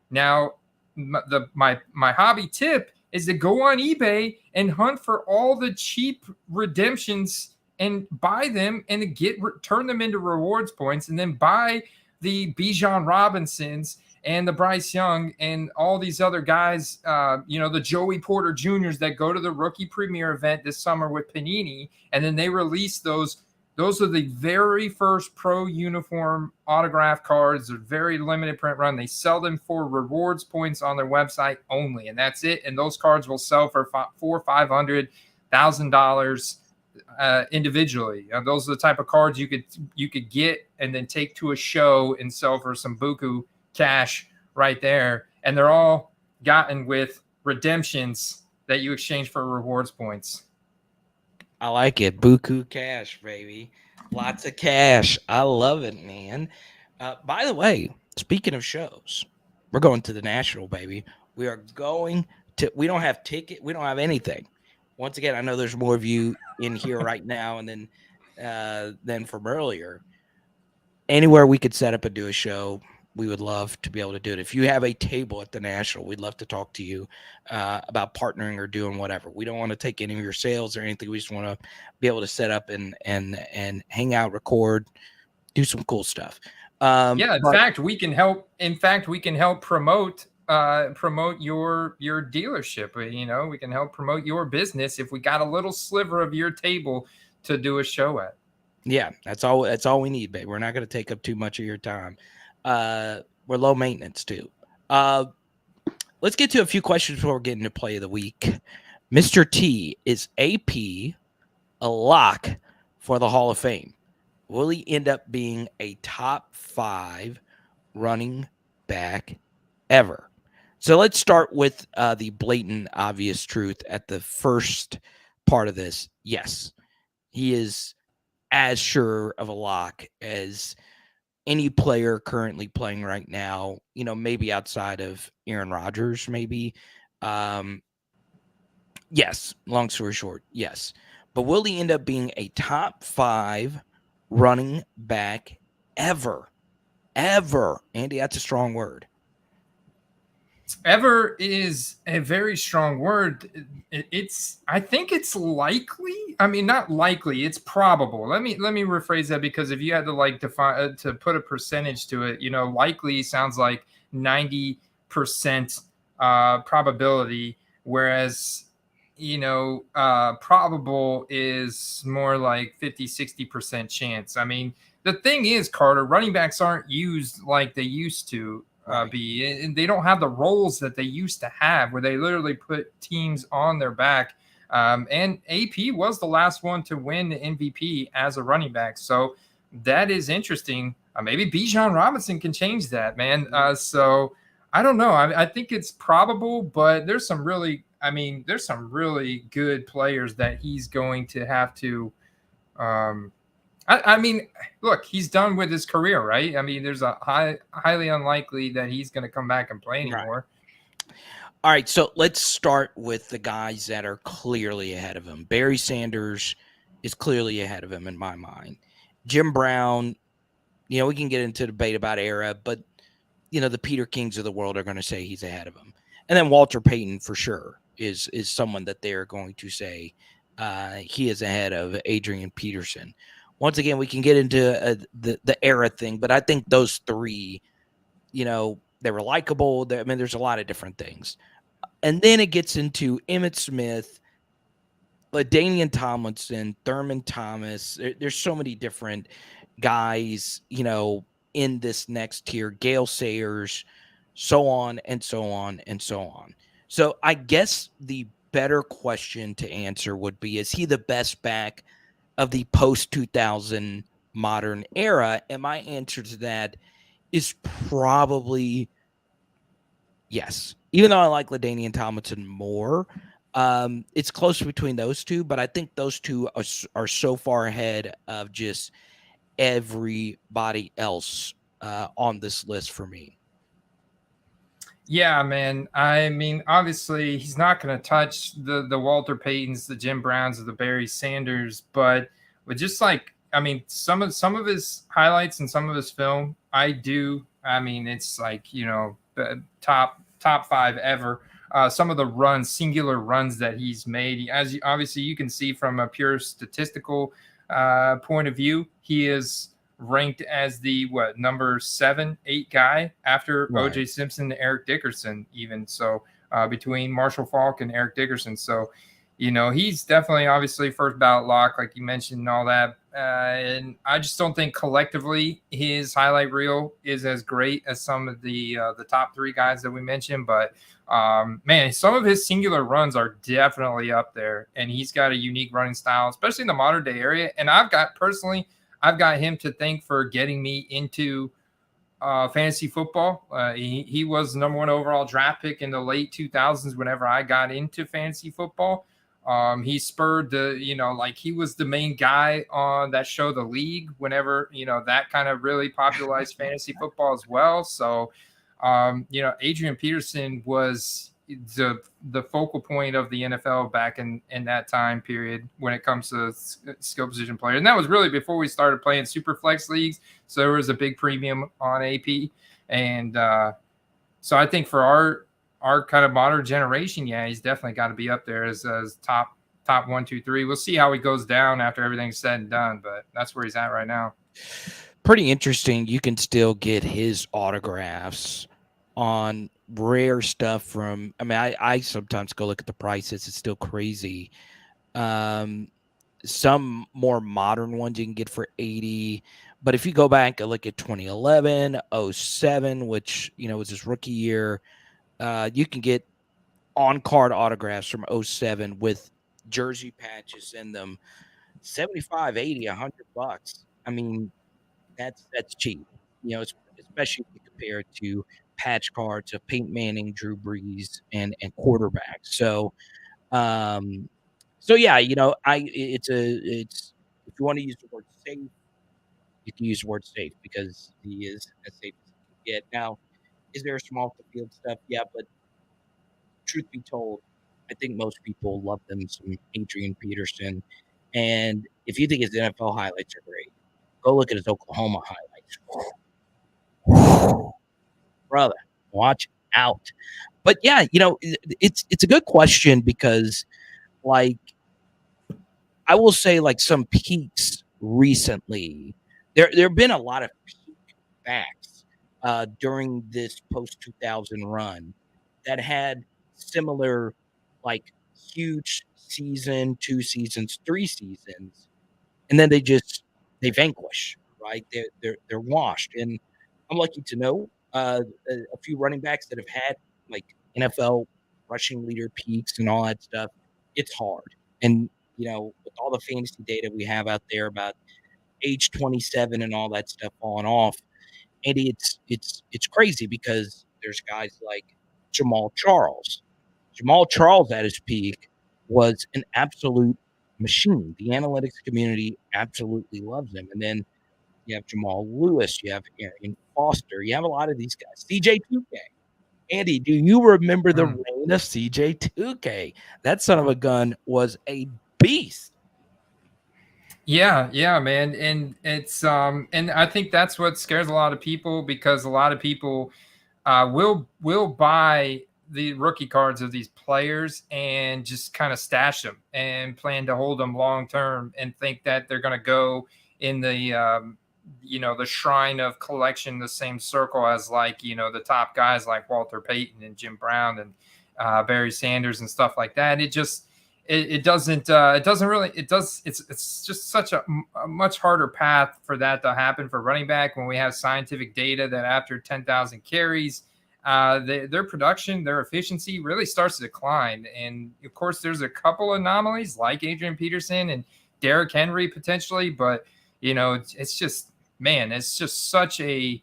Now, my hobby tip is to go on eBay and hunt for all the cheap redemptions and buy them and turn them into rewards points, and then buy the Bijan Robinsons and the Bryce Young and all these other guys, the Joey Porter Juniors that go to the rookie premiere event this summer with Panini, and then they release those. Those are the very first pro uniform autograph cards. They're very limited print run. They sell them for rewards points on their website only, and that's it. And those cards will sell for $400,000-$500,000 individually. Those are the type of cards you could get and then take to a show and sell for some buku cash right there. And they're all gotten with redemptions that you exchange for rewards points. I like it. Buku cash, baby. Lots of cash. I love it, man. By the way, speaking of shows, we're going to the National, baby. We are going to, we don't have ticket. We don't have anything. Once again, I know there's more of you in here right now and than from earlier. Anywhere we could set up and do a show, we would love to be able to do it. If you have a table at the National, we'd love to talk to you about partnering or doing whatever. We don't want to take any of your sales or anything. We just want to be able to set up and hang out, record, do some cool stuff. In fact, we can help. In fact, we can help promote promote your dealership. We can help promote your business if we got a little sliver of your table to do a show at. Yeah, that's all we need, babe. We're not going to take up too much of your time. We're low maintenance too. Let's get to a few questions before we get into play of the week. Mr. T, is AP a lock for the Hall of Fame? Will he end up being a top 5 running back ever? So let's start with the blatant, obvious truth at the first part of this. Yes, he is as sure of a lock as any player currently playing right now, maybe outside of Aaron Rodgers, maybe. Yes, long story short, yes. But will he end up being a top 5 running back ever? Ever. Andy, that's a strong word. Ever is a very strong word. I think it's likely. I mean, not likely. It's probable. Let me rephrase that, because if you had to define to put a percentage to it, likely sounds like 90% probability, whereas probable is more like 50-60% chance. I mean, the thing is, Carter, running backs aren't used like they used to. Be, and they don't have the roles that they used to have, where they literally put teams on their back. And AP was the last one to win the MVP as a running back, so that is interesting. Maybe Bijan Robinson can change that, man. So I don't know. I think it's probable, but there's some really good players that he's going to have to. I mean, look, he's done with his career, right? I mean, there's a highly unlikely that he's going to come back and play anymore. Right. All right, so let's start with the guys that are clearly ahead of him. Barry Sanders is clearly ahead of him in my mind. Jim Brown, we can get into debate about era, but, the Peter Kings of the world are going to say he's ahead of him. And then Walter Payton, for sure, is someone that they're going to say he is ahead of Adrian Peterson. Once again, we can get into the era thing, but I think those three, they were likable. There's a lot of different things. And then it gets into Emmitt Smith, LaDainian Tomlinson, Thurman Thomas. There's so many different guys, in this next tier, Gale Sayers, so on and so on and so on. So I guess the better question to answer would be, is he the best back of the post-2000 modern era? And my answer to that is probably yes. Even though I like LaDainian Tomlinson more, it's close between those two, but I think those two are so far ahead of just everybody else on this list for me. Yeah, man. I mean, obviously, he's not going to touch the Walter Paytons, the Jim Browns, or the Barry Sanders, but with just some of his highlights and some of his film, I do. I mean, it's top 5 ever. Some of the singular runs that he's made, obviously you can see from a pure statistical point of view, he is ranked as the number 7, 8 guy after right. OJ Simpson and Eric Dickerson, even so, between Marshall Faulk and Eric Dickerson. So, he's definitely obviously first ballot lock, like you mentioned, and all that. And I just don't think collectively his highlight reel is as great as some of the top 3 guys that we mentioned. But man, some of his singular runs are definitely up there, and he's got a unique running style, especially in the modern day area. And I've got him to thank for getting me into fantasy football. He was the number 1 overall draft pick in the late 2000s whenever I got into fantasy football. He spurred he was the main guy on that show, The League, whenever, that kind of really popularized fantasy football as well. So, Adrian Peterson was the focal point of the NFL back in that time period when it comes to skill position players. And that was really before we started playing super flex leagues. So there was a big premium on AP. And so I think for our kind of modern generation, yeah, he's definitely got to be up there as top 1, 2, 3. We'll see how he goes down after everything's said and done, but that's where he's at right now. Pretty interesting. You can still get his autographs on rare stuff from. I mean, I sometimes go look at the prices. It's still crazy. Um, some more modern ones you can get for 80. But if you go back and look at 2011, '07, which was his rookie year, you can get on card autographs from '07 with jersey patches in them, 75, 80, $100. I mean, that's cheap, especially if you compare it to patch cards of Peyton Manning, Drew Brees, and quarterbacks. Um, so yeah, it's if you want to use the word safe, you can use the word safe because he is as safe as you can get. Now, is there some off the field stuff? Yeah, but truth be told, I think most people love them some Adrian Peterson. And if you think his NFL highlights are great, go look at his Oklahoma highlights. Brother, watch out. But yeah, it's a good question because like I will say like some peaks recently. There have been a lot of peak backs during this post 2000 run that had similar like huge season, 2 seasons, 3 seasons, and then they vanquish, right? They're washed. And I'm lucky to know a few running backs that have had like NFL rushing leader peaks and all that stuff. It's hard, and with all the fantasy data we have out there about age 27 and all that stuff falling off, and it's crazy because there's guys like Jamal Charles. Jamal Charles at his peak was an absolute machine. The analytics community absolutely loves him. And then you have Jamal Lewis, you have Arian Foster, you have a lot of these guys. CJ2K. Andy, do you remember the reign of CJ2K? That son of a gun was a beast. Yeah, man. And it's and I think that's what scares a lot of people because a lot of people will buy the rookie cards of these players and just kind of stash them and plan to hold them long term and think that they're going to go in the the shrine of collection, the same circle as like the top guys like Walter Payton and Jim Brown and Barry Sanders and stuff like that. It doesn't really it's just such a much harder path for that to happen for running back when we have scientific data that after 10,000 carries their production, their efficiency really starts to decline. And of course there's a couple anomalies like Adrian Peterson and Derrick Henry potentially, but it's just, man, it's just such a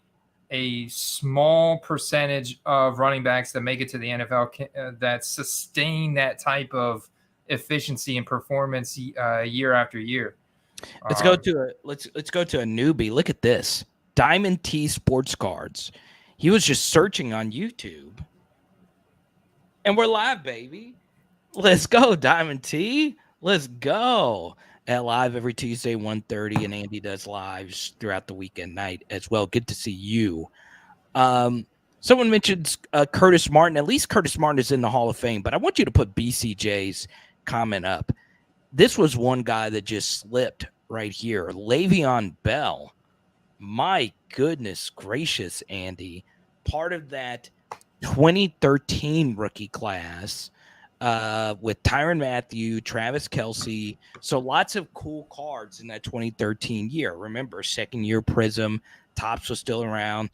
small percentage of running backs that make it to the NFL that sustain that type of efficiency and performance year after year. Let's go to a newbie. Look at this. Diamond T Sports Cards. He was just searching on YouTube. And we're live, baby. Let's go, Diamond T. Let's go. At live every Tuesday, 1:30, and Andy does lives throughout the weekend night as well. Good to see you. Someone mentions Curtis Martin. At least Curtis Martin is in the Hall of Fame, but I want you to put BCJ's comment up. This was one guy that just slipped right here. Le'Veon Bell. My goodness gracious, Andy. Part of that 2013 rookie class with Tyrann Mathieu, Travis Kelce. So lots of cool cards in that 2013 year. Remember, second year Prism. Topps was still around.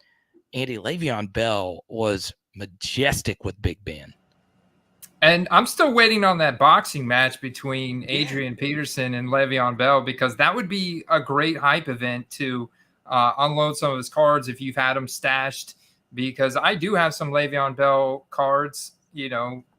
Andy, Le'Veon Bell was majestic with Big Ben. And I'm still waiting on that boxing match between Adrian Peterson and Le'Veon Bell because that would be a great hype event to unload some of his cards if you've had them stashed. Because I do have some Le'Veon Bell cards,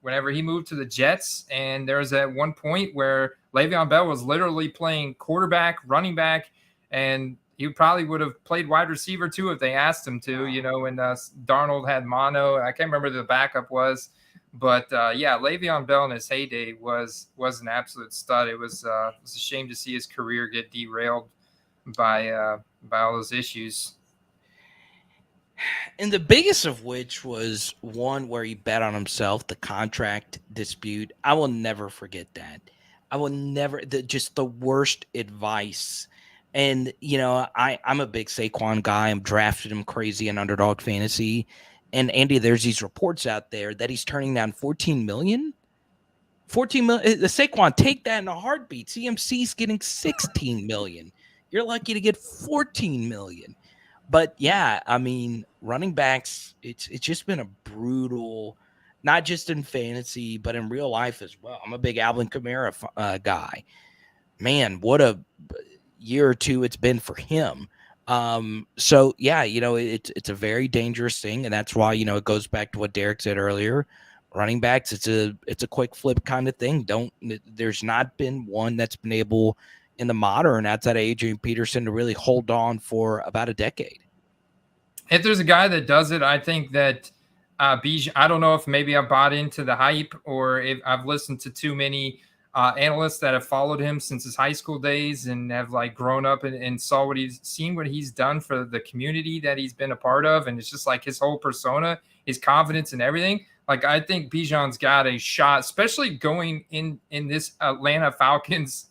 whenever he moved to the Jets. And there was at one point where Le'Veon Bell was literally playing quarterback, running back, and he probably would have played wide receiver too if they asked him to, when Darnold had mono. I can't remember who the backup was. But Le'Veon Bell in his heyday was an absolute stud. It was a shame to see his career get derailed by all those issues. And the biggest of which was one where he bet on himself, the contract dispute. I will never forget that. I will never, just the worst advice. And, I'm a big Saquon guy. I'm drafted him crazy in underdog fantasy. And Andy, there's these reports out there that he's turning down 14 million. 14 million. The Saquon, take that in a heartbeat. CMC's getting 16 million. You're lucky to get 14 million. But yeah, I mean, running backs, it's just been a brutal, not just in fantasy, but in real life as well. I'm a big Alvin Kamara guy. Man, what a year or two it's been for him. So yeah, it's a very dangerous thing, and that's why it goes back to what Derek said earlier. Running backs, it's a quick flip kind of thing. There's not been one that's been able in the modern outside of Adrian Peterson to really hold on for about a decade. If there's a guy that does it, I think that Bijan. I don't know if maybe I bought into the hype or if I've listened to too many analysts that have followed him since his high school days and have like grown up and saw what he's done for the community that he's been a part of, and it's just like his whole persona, his confidence and everything. Like I think Bijan's got a shot, especially going in this Atlanta Falcons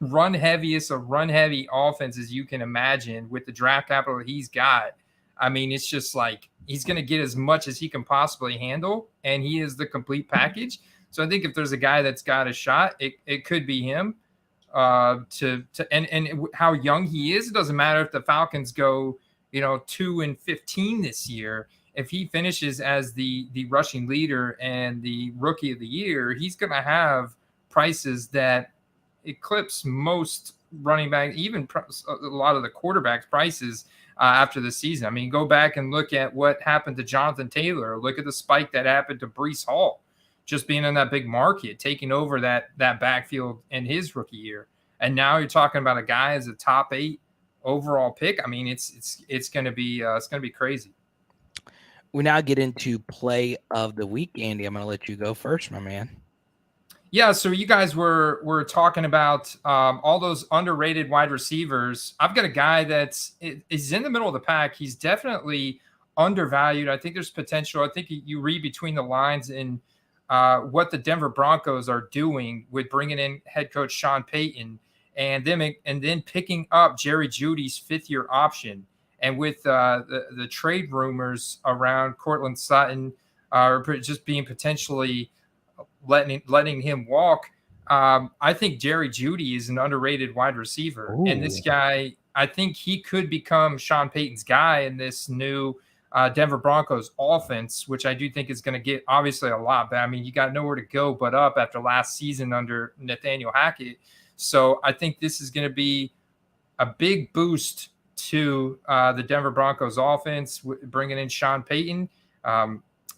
run heaviest of run heavy offense as you can imagine with the draft capital he's got. I mean, it's just like he's going to get as much as he can possibly handle, and he is the complete package. So I think if there's a guy that's got a shot, it could be him. And how young he is, it doesn't matter if the Falcons go 2-15 this year. If he finishes as the rushing leader and the rookie of the year, he's going to have prices that eclipse most running back, even a lot of the quarterbacks' prices after the season. I mean, go back and look at what happened to Jonathan Taylor. Look at the spike that happened to Breece Hall, just being in that big market, taking over that backfield in his rookie year. And now you're talking about a guy as a top 8 overall pick. I mean, it's going to be crazy. We now get into play of the week. Andy, I'm going to let you go first, my man. Yeah, so you guys were talking about all those underrated wide receivers. I've got a guy is in the middle of the pack. He's definitely undervalued. I think there's potential. I think you read between the lines in what the Denver Broncos are doing with bringing in head coach Sean Payton and then picking up Jerry Jeudy's 5th-year option. And with the trade rumors around Cortland Sutton just being potentially letting him walk, I think Jerry Jeudy is an underrated wide receiver. Ooh. And this guy, I think he could become Sean Payton's guy in this new Denver Broncos offense, which I do think is going to get obviously a lot better. I mean, you got nowhere to go but up after last season under Nathaniel Hackett. So I think this is going to be a big boost to the Denver Broncos offense, bringing in Sean Payton.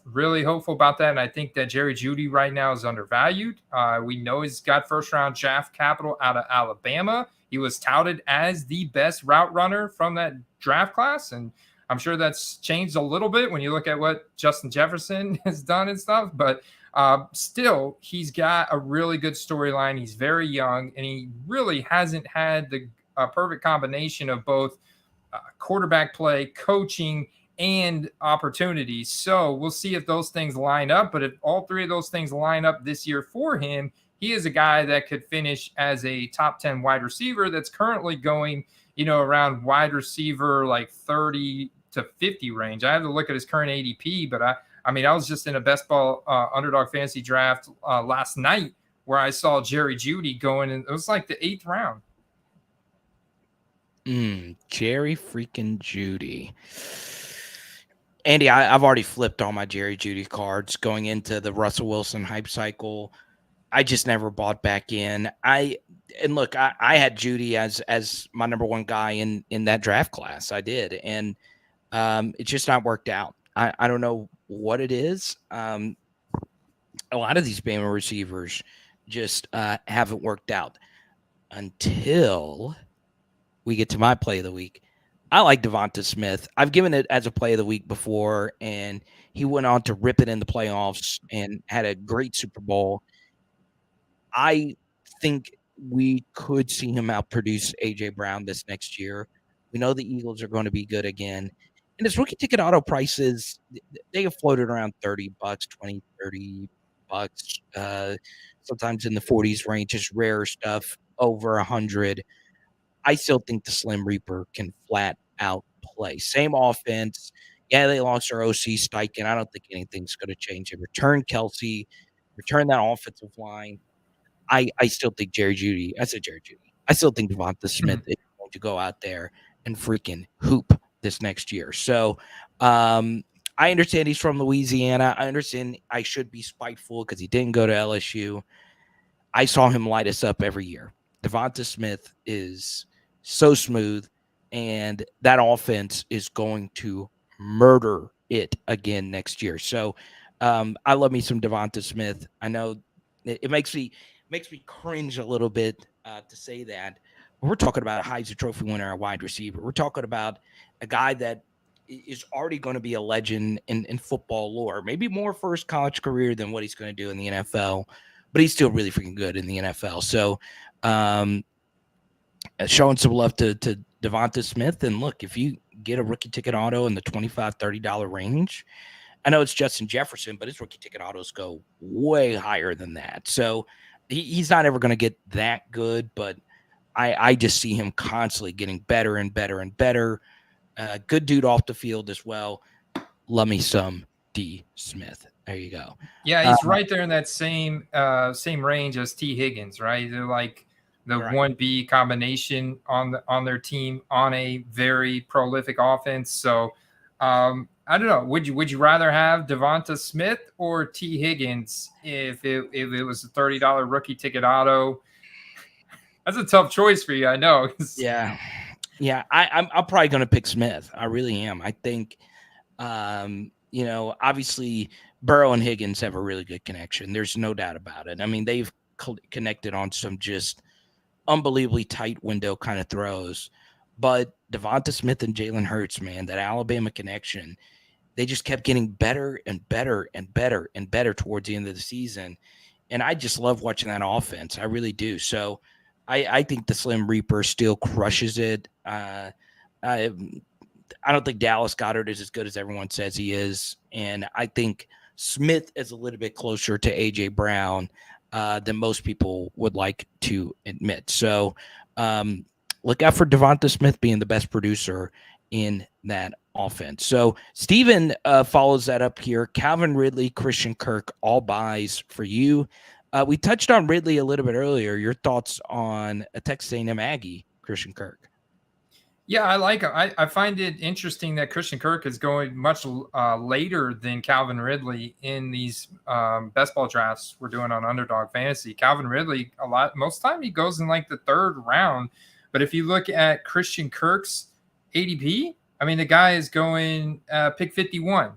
Really hopeful about that. And I think that Jerry Jeudy right now is undervalued. We know he's got first-round draft capital out of Alabama. He was touted as the best route runner from that draft class. And I'm sure that's changed a little bit when you look at what Justin Jefferson has done and stuff. But still, he's got a really good storyline. He's very young, and he really hasn't had the perfect combination of both quarterback play, coaching, and opportunities. So we'll see if those things line up. But if all 3 of those things line up this year for him, he is a guy that could finish as a top 10 wide receiver that's currently going, around wide receiver like 30 to 50 range. I have to look at his current ADP, but I was just in a best ball underdog fantasy draft last night where I saw Jerry Jeudy going, and it was like the 8th round. Jerry freaking Jeudy. Andy, I've already flipped all my Jerry Jeudy cards going into the Russell Wilson hype cycle. I just never bought back in. I had Jeudy as my number 1 guy in that draft class. I did, and it's just not worked out. I don't know what it is. A lot of these Bama receivers just haven't worked out until we get to my play of the week. I like Devonta Smith. I've given it as a play of the week before, and he went on to rip it in the playoffs and had a great Super Bowl. I think we could see him outproduce A.J. Brown this next year. We know the Eagles are going to be good again. And his rookie ticket auto prices, they have floated around $30, $20, $30, sometimes in the 40s range, just rare stuff, over 100. I still think the Slim Reaper can flat out play. Same offense, Yeah, they lost their OC Steichen. I don't think anything's going to change. They return Kelsey, return that offensive line. I still think Jerry Jeudy. I said Jerry Jeudy. I still think Devonta Smith is going to go out there and freaking hoop this next year. So I understand he's from Louisiana. I understand I should be spiteful because he didn't go to LSU. I saw him light us up every year. Devonta Smith is so smooth, and that offense is going to murder it again next year. So I love me some Devonta Smith. I know it makes me cringe a little bit to say that. We're talking about a Heisman Trophy winner, a wide receiver. We're talking about a guy that is already going to be a legend in football lore, maybe more for his college career than what he's going to do in the NFL, but he's still really freaking good in the NFL. So, showing some love to Devonta Smith. And look, if you get a rookie ticket auto in the $25, $30 range, I know it's Justin Jefferson, but his rookie ticket autos go way higher than that. So he's not ever going to get that good, but I just see him constantly getting better and better and better. Good dude off the field as well. Love me some D Smith. There you go. Yeah, he's right there in that same range as T. Higgins, right? They're like the Right. 1B combination on their team on a very prolific offense. So I don't know. Would you rather have Devonta Smith or T. Higgins if it was a $30 rookie ticket auto? That's a tough choice for you, I know. Yeah. Yeah. I'm probably going to pick Smith. I really am. I think, obviously Burrow and Higgins have a really good connection. There's no doubt about it. I mean, they've connected on some just unbelievably tight window kind of throws. But Devonta Smith and Jalen Hurts, man, that Alabama connection, they just kept getting better and better and better and better towards the end of the season. And I just love watching that offense. I really do. So I think the Slim Reaper still crushes it. I don't think Dallas Goedert is as good as everyone says he is. And I think Smith is a little bit closer to A.J. Brown than most people would like to admit. So look out for Devonta Smith being the best producer in that offense. So Steven follows that up here. Calvin Ridley, Christian Kirk, all buys for you. We touched on Ridley a little bit earlier. Your thoughts on a Texas A&M Aggie, Christian Kirk? Yeah, I like him. I find it interesting that Christian Kirk is going much later than Calvin Ridley in these best ball drafts we're doing on Underdog Fantasy. Calvin Ridley, most time he goes in like the third round. But if you look at Christian Kirk's ADP, I mean, the guy is going pick 51.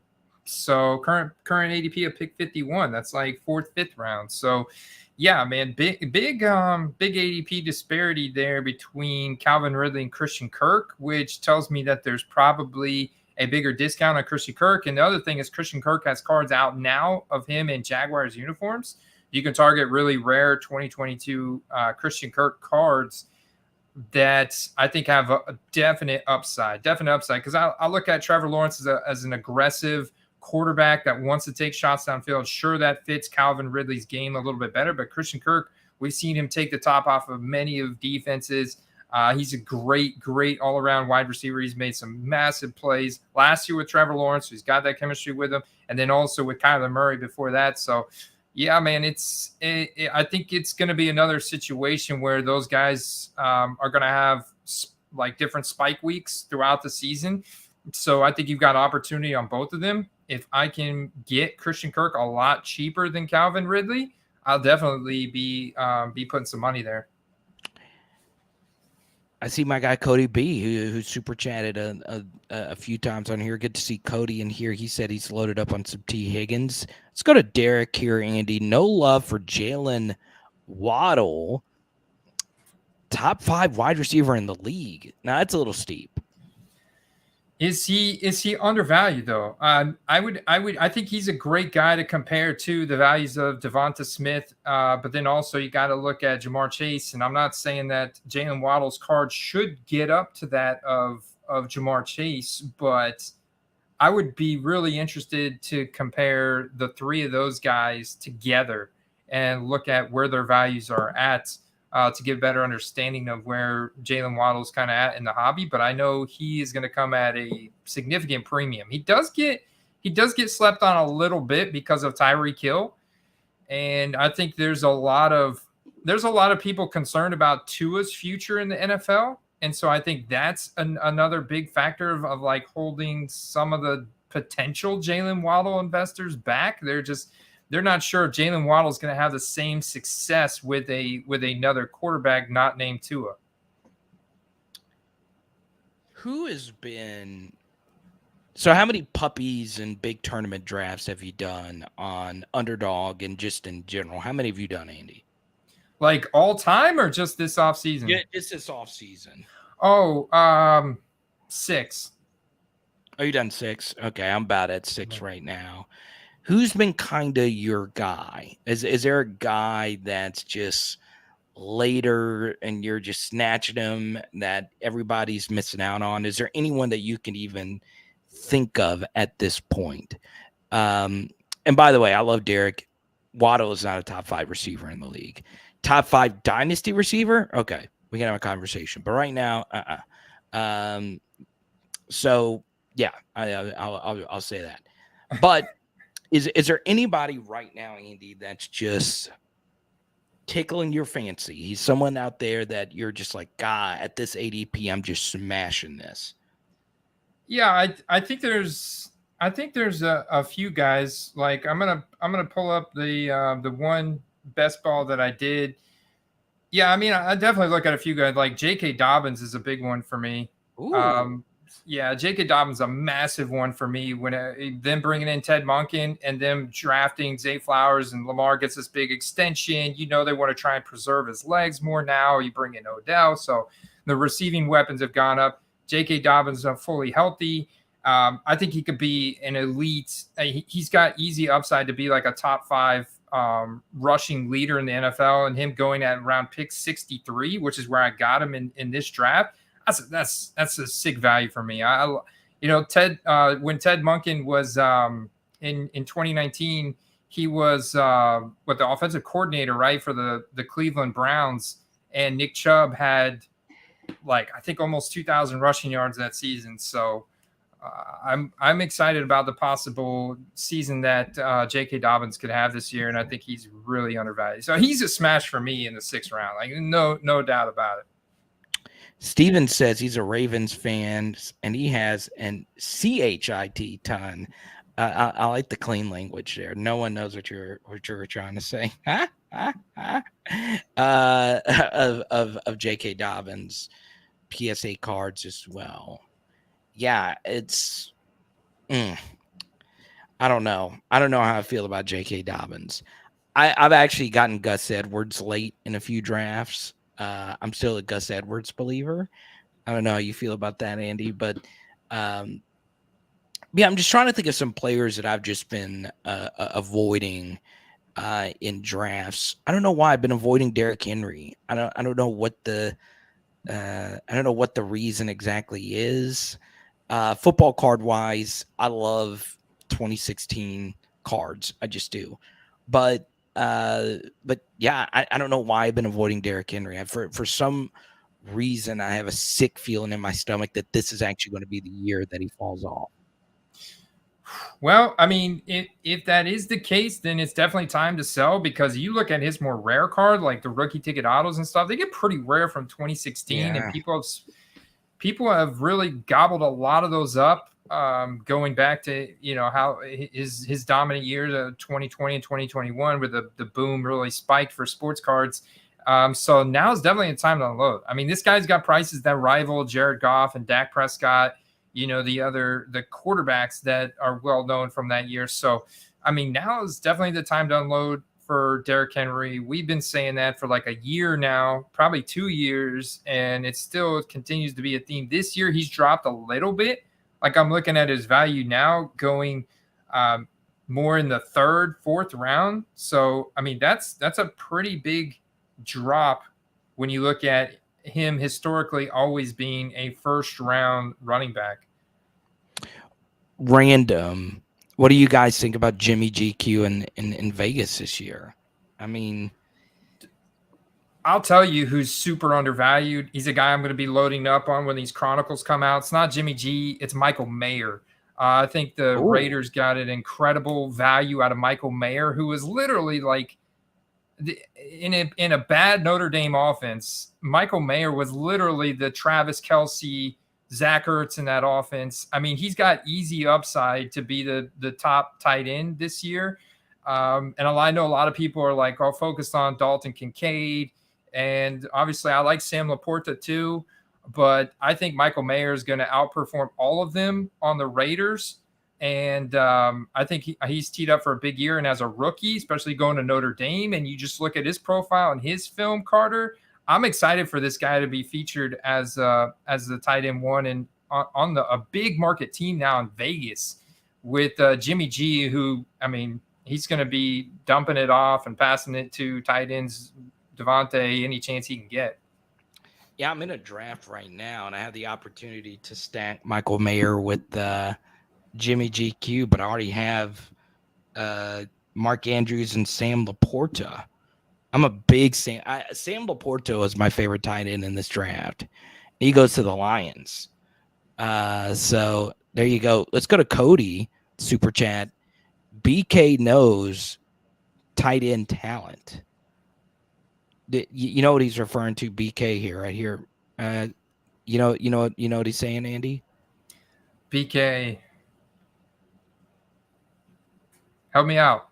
So current ADP of pick 51. That's like fourth, fifth round. So yeah, man, big ADP disparity there between Calvin Ridley and Christian Kirk, which tells me that there's probably a bigger discount on Christian Kirk. And the other thing is Christian Kirk has cards out now of him in Jaguars uniforms. You can target really rare 2022 Christian Kirk cards that I think have a definite upside. Because I look at Trevor Lawrence as an aggressive quarterback that wants to take shots downfield. Sure, that fits Calvin Ridley's game a little bit better, but Christian Kirk, we've seen him take the top off of many of defenses. He's a great all-around wide receiver. He's made some massive plays last year with Trevor Lawrence. He's got that chemistry with him, and then also with Kyler Murray before that. So, yeah, man, I think it's going to be another situation where those guys are going to have like different spike weeks throughout the season. So I think you've got opportunity on both of them. If I can get Christian Kirk a lot cheaper than Calvin Ridley, I'll definitely be putting some money there. I see my guy Cody B, who super chatted a few times on here. Good to see Cody in here. He said he's loaded up on some T. Higgins. Let's go to Derek here, Andy. No love for Jalen Waddle, top 5 wide receiver in the league. Now that's a little steep. Is he undervalued though? I think he's a great guy to compare to the values of Devonta Smith, but then also you got to look at Jamar Chase, and I'm not saying that Jalen Waddle's card should get up to that of Jamar Chase, but I would be really interested to compare the three of those guys together and look at where their values are at. to get a better understanding of where Jalen Waddle's kind of at in the hobby. But I know he is going to come at a significant premium. He does get slept on a little bit because of Tyreek Hill, and I think there's a lot of people concerned about Tua's future in the NFL. And so I think that's another big factor of like holding some of the potential Jalen Waddle investors back. They're not sure if Jalen Waddle is going to have the same success with another quarterback not named Tua. Who has been so how many puppies and big tournament drafts have you done on Underdog and just in general? How many have you done, Andy? Like all time or just this off season? Yeah, just this off season. Oh, 6. Oh, you done 6? Okay, I'm about at 6 right now. Who's been kind of your guy? Is there a guy that's just later and you're just snatching him that everybody's missing out on? Is there anyone that you can even think of at this point? And by the way, I love Derek. Waddle is not a top 5 receiver in the league. Top 5 dynasty receiver? Okay, we can have a conversation. But right now, so yeah, I'll say that. But is there anybody right now, Andy, that's just tickling your fancy? He's someone out there that you're just like, God, at this ADP, I'm just smashing this. Yeah, I think there's a few guys. Like I'm gonna pull up the one best ball that I did. Yeah, I mean I definitely look at a few guys. Like J.K. Dobbins is a big one for me. Ooh. Yeah, J.K. Dobbins a massive one for me. When them bringing in Ted Monken and them drafting Zay Flowers and Lamar gets this big extension. You know they want to try and preserve his legs more now. You bring in Odell, so the receiving weapons have gone up. J.K. Dobbins is fully healthy. I think he could be an elite. He's got easy upside to be like a top 5 rushing leader in the NFL, and him going at around pick 63, which is where I got him in this draft. That's a sick value for me. Ted when Ted Monken was in 2019, he was the offensive coordinator, right, for the Cleveland Browns, and Nick Chubb had like I think almost 2,000 rushing yards that season. So I'm excited about the possible season that J.K. Dobbins could have this year, and I think he's really undervalued. So he's a smash for me in the 6th round, like no doubt about it. Steven says he's a Ravens fan and he has an CHIT ton. I like the clean language there. No one knows what you're trying to say. Of J.K. Dobbins PSA cards as well. Yeah, it's. I don't know. I don't know how I feel about J.K. Dobbins. I've actually gotten Gus Edwards late in a few drafts. I'm still a Gus Edwards believer. I don't know how you feel about that, Andy, but yeah, I'm just trying to think of some players that I've just been avoiding in drafts. I don't know why I've been avoiding Derrick Henry. I don't know what the reason exactly is. Football card wise, I love 2016 cards. I just do, but yeah, I don't know why I've been avoiding Derrick Henry. For some reason, I have a sick feeling in my stomach that this is actually going to be the year that he falls off. Well, I mean, if that is the case, then it's definitely time to sell, because you look at his more rare card, like the rookie ticket autos and stuff, they get pretty rare from 2016, and people have really gobbled a lot of those up. Going back to how his dominant years of 2020 and 2021, where the boom really spiked for sports cards. So now is definitely a time to unload. I mean, this guy's got prices that rival Jared Goff and Dak Prescott, the quarterbacks that are well known from that year. So I mean, now is definitely the time to unload for Derrick Henry. We've been saying that for like a year now, probably 2 years, and it still continues to be a theme. This year he's dropped a little bit. Like I'm looking at his value now going more in the 3rd, 4th round. So, I mean, that's a pretty big drop when you look at him historically always being a 1st round running back. Random. What do you guys think about Jimmy GQ in Vegas this year? I mean, I'll tell you who's super undervalued. He's a guy I'm going to be loading up on when these Chronicles come out. It's not Jimmy G, it's Michael Mayer. I think the Oh, Raiders got an incredible value out of Michael Mayer, who was literally like in a bad Notre Dame offense. Michael Mayer was literally the Travis Kelce, Zach Ertz in that offense. I mean, he's got easy upside to be the top tight end this year. And I know a lot of people are like all focused on Dalton Kincaid, and obviously I like Sam Laporta too, but I think Michael Mayer is going to outperform all of them on the Raiders. And I think he's teed up for a big year. And as a rookie, especially going to Notre Dame, and you just look at his profile and his film, Carter, I'm excited for this guy to be featured as the tight end one and on a big market team now in Vegas with Jimmy G, who, I mean, he's going to be dumping it off and passing it to tight ends, Devontae, any chance he can get. yeah, I'm in a draft right now, and I have the opportunity to stack Michael Mayer with Jimmy GQ, but I already have Mark Andrews and Sam Laporta. I'm a big Sam Laporta is my favorite tight end in this draft. He goes to the Lions. So there you go. Let's go to Cody Super Chat. BK knows tight end talent. You know what he's referring to, BK here, right here. You know what he's saying, Andy? BK, help me out.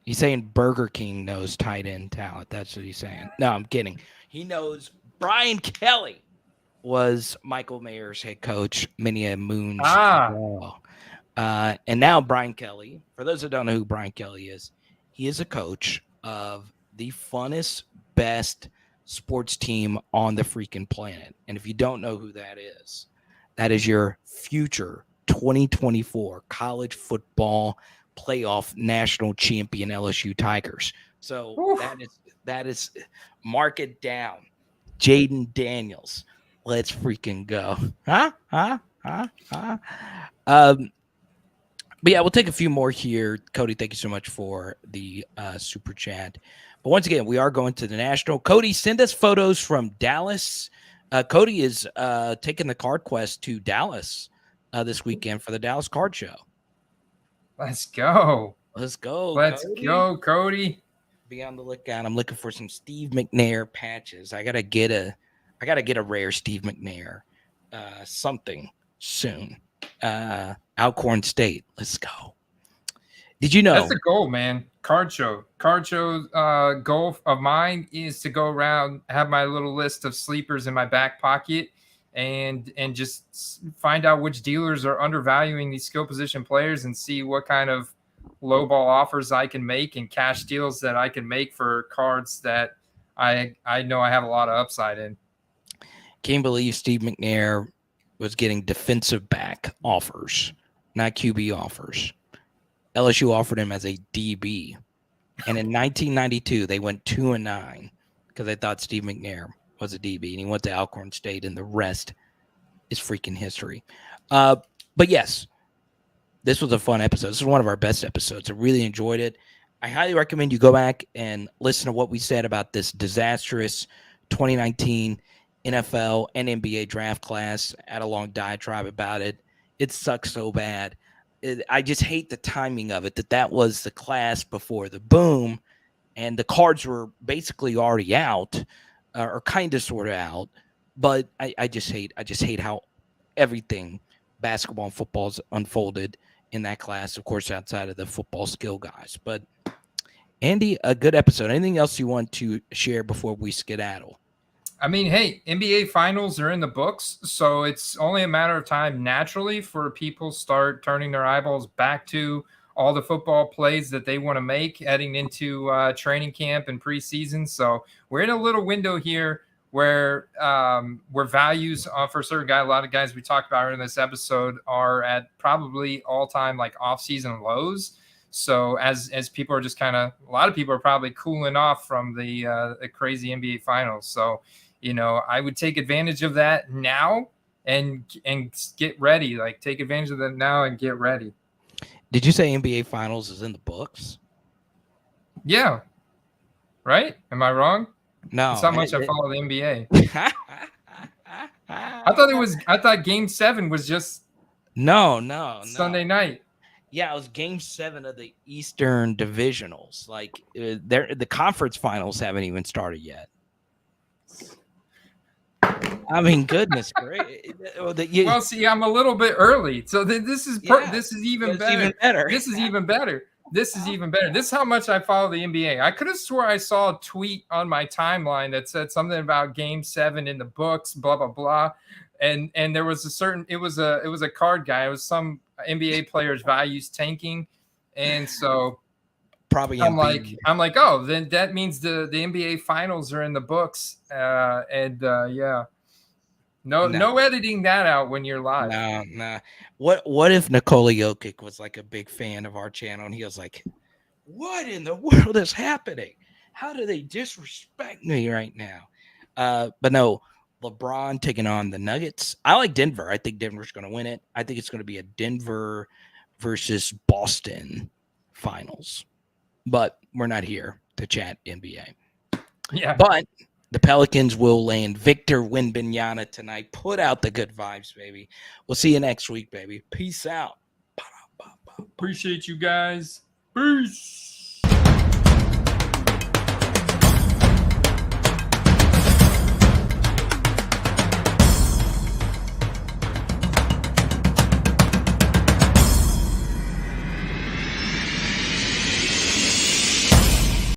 He's saying Burger King knows tight end talent. That's what he's saying. No, I'm kidding. He knows Brian Kelly was Michael Mayer's head coach many a moons ago. And now Brian Kelly, for those that don't know who Brian Kelly is, he is a coach of the funnest, best sports team on the freaking planet. And if you don't know who that is your future 2024 college football playoff national champion LSU Tigers. So that is mark it down. Jaden Daniels. Let's freaking go. But yeah, we'll take a few more here. Cody, thank you so much for the super chat. But once again, we are going to the National. Cody, send us photos from Dallas. Cody is taking the Card Quest to Dallas this weekend for the Dallas Card Show. Let's go. Let's go. Let's Cody. go, Cody. Be on the lookout. I'm looking for some Steve McNair patches. I gotta get a rare Steve McNair something soon. Alcorn State. Let's go. Did you know that's the goal, man? Card show goal of mine is to go around, have my little list of sleepers in my back pocket, and just find out which dealers are undervaluing these skill position players and see what kind of low ball offers I can make and cash deals that I can make for cards that I know I have a lot of upside in. Can't believe Steve McNair was getting defensive back offers, not QB offers. LSU offered him as a DB. And in 1992, they went 2-9 because they thought Steve McNair was a DB, and he went to Alcorn State, and the rest is freaking history. But yes, this was a fun episode. This is one of our best episodes. I really enjoyed it. I highly recommend you go back and listen to what we said about this disastrous 2019 NFL and NBA draft class. I had a long diatribe about it. It sucks so bad. I just hate the timing of it, that was the class before the boom, and the cards were basically already out, or kind of sort of out. But I just hate how everything basketball and football's unfolded in that class, of course, outside of the football skill guys. But Andy, a good episode. Anything else you want to share before we skedaddle? I mean, hey, NBA finals are in the books, so it's only a matter of time naturally for people start turning their eyeballs back to all the football plays that they want to make heading into training camp and preseason. So we're in a little window here where values for a certain guy, a lot of guys we talked about in this episode are at probably all-time like off-season lows. So as people are just a lot of people are probably cooling off from the crazy NBA finals. So, I would take advantage of that now and get ready. Like, take advantage of that now and get ready. Did you say NBA finals is in the books? Yeah. Right? Am I wrong? That's No. how much I follow the NBA. I thought Game 7 was just no. Sunday night. Yeah, it was Game 7 of the Eastern Divisionals. Like the conference finals haven't even started yet. I mean, goodness, great. Well, see, I'm a little bit early, so this is even better. Even better. This is even better. This is even better. This is how much I follow the NBA. I could have swore I saw a tweet on my timeline that said something about Game 7 in the books, blah blah blah, and there was it was a card guy. It was some NBA player's values tanking, and so probably I'm like, oh, then that means the NBA finals are in the books, yeah. No editing that out when you're live. No. What if Nikola Jokic was like a big fan of our channel and he was like, what in the world is happening? How do they disrespect me right now? But no, LeBron taking on the Nuggets. I like Denver. I think Denver's going to win it. I think it's going to be a Denver versus Boston finals. But we're not here to chat NBA. Yeah. But the Pelicans will land Victor Wembanyama tonight. Put out the good vibes, baby. We'll see you next week, baby. Peace out. Appreciate you guys. Peace.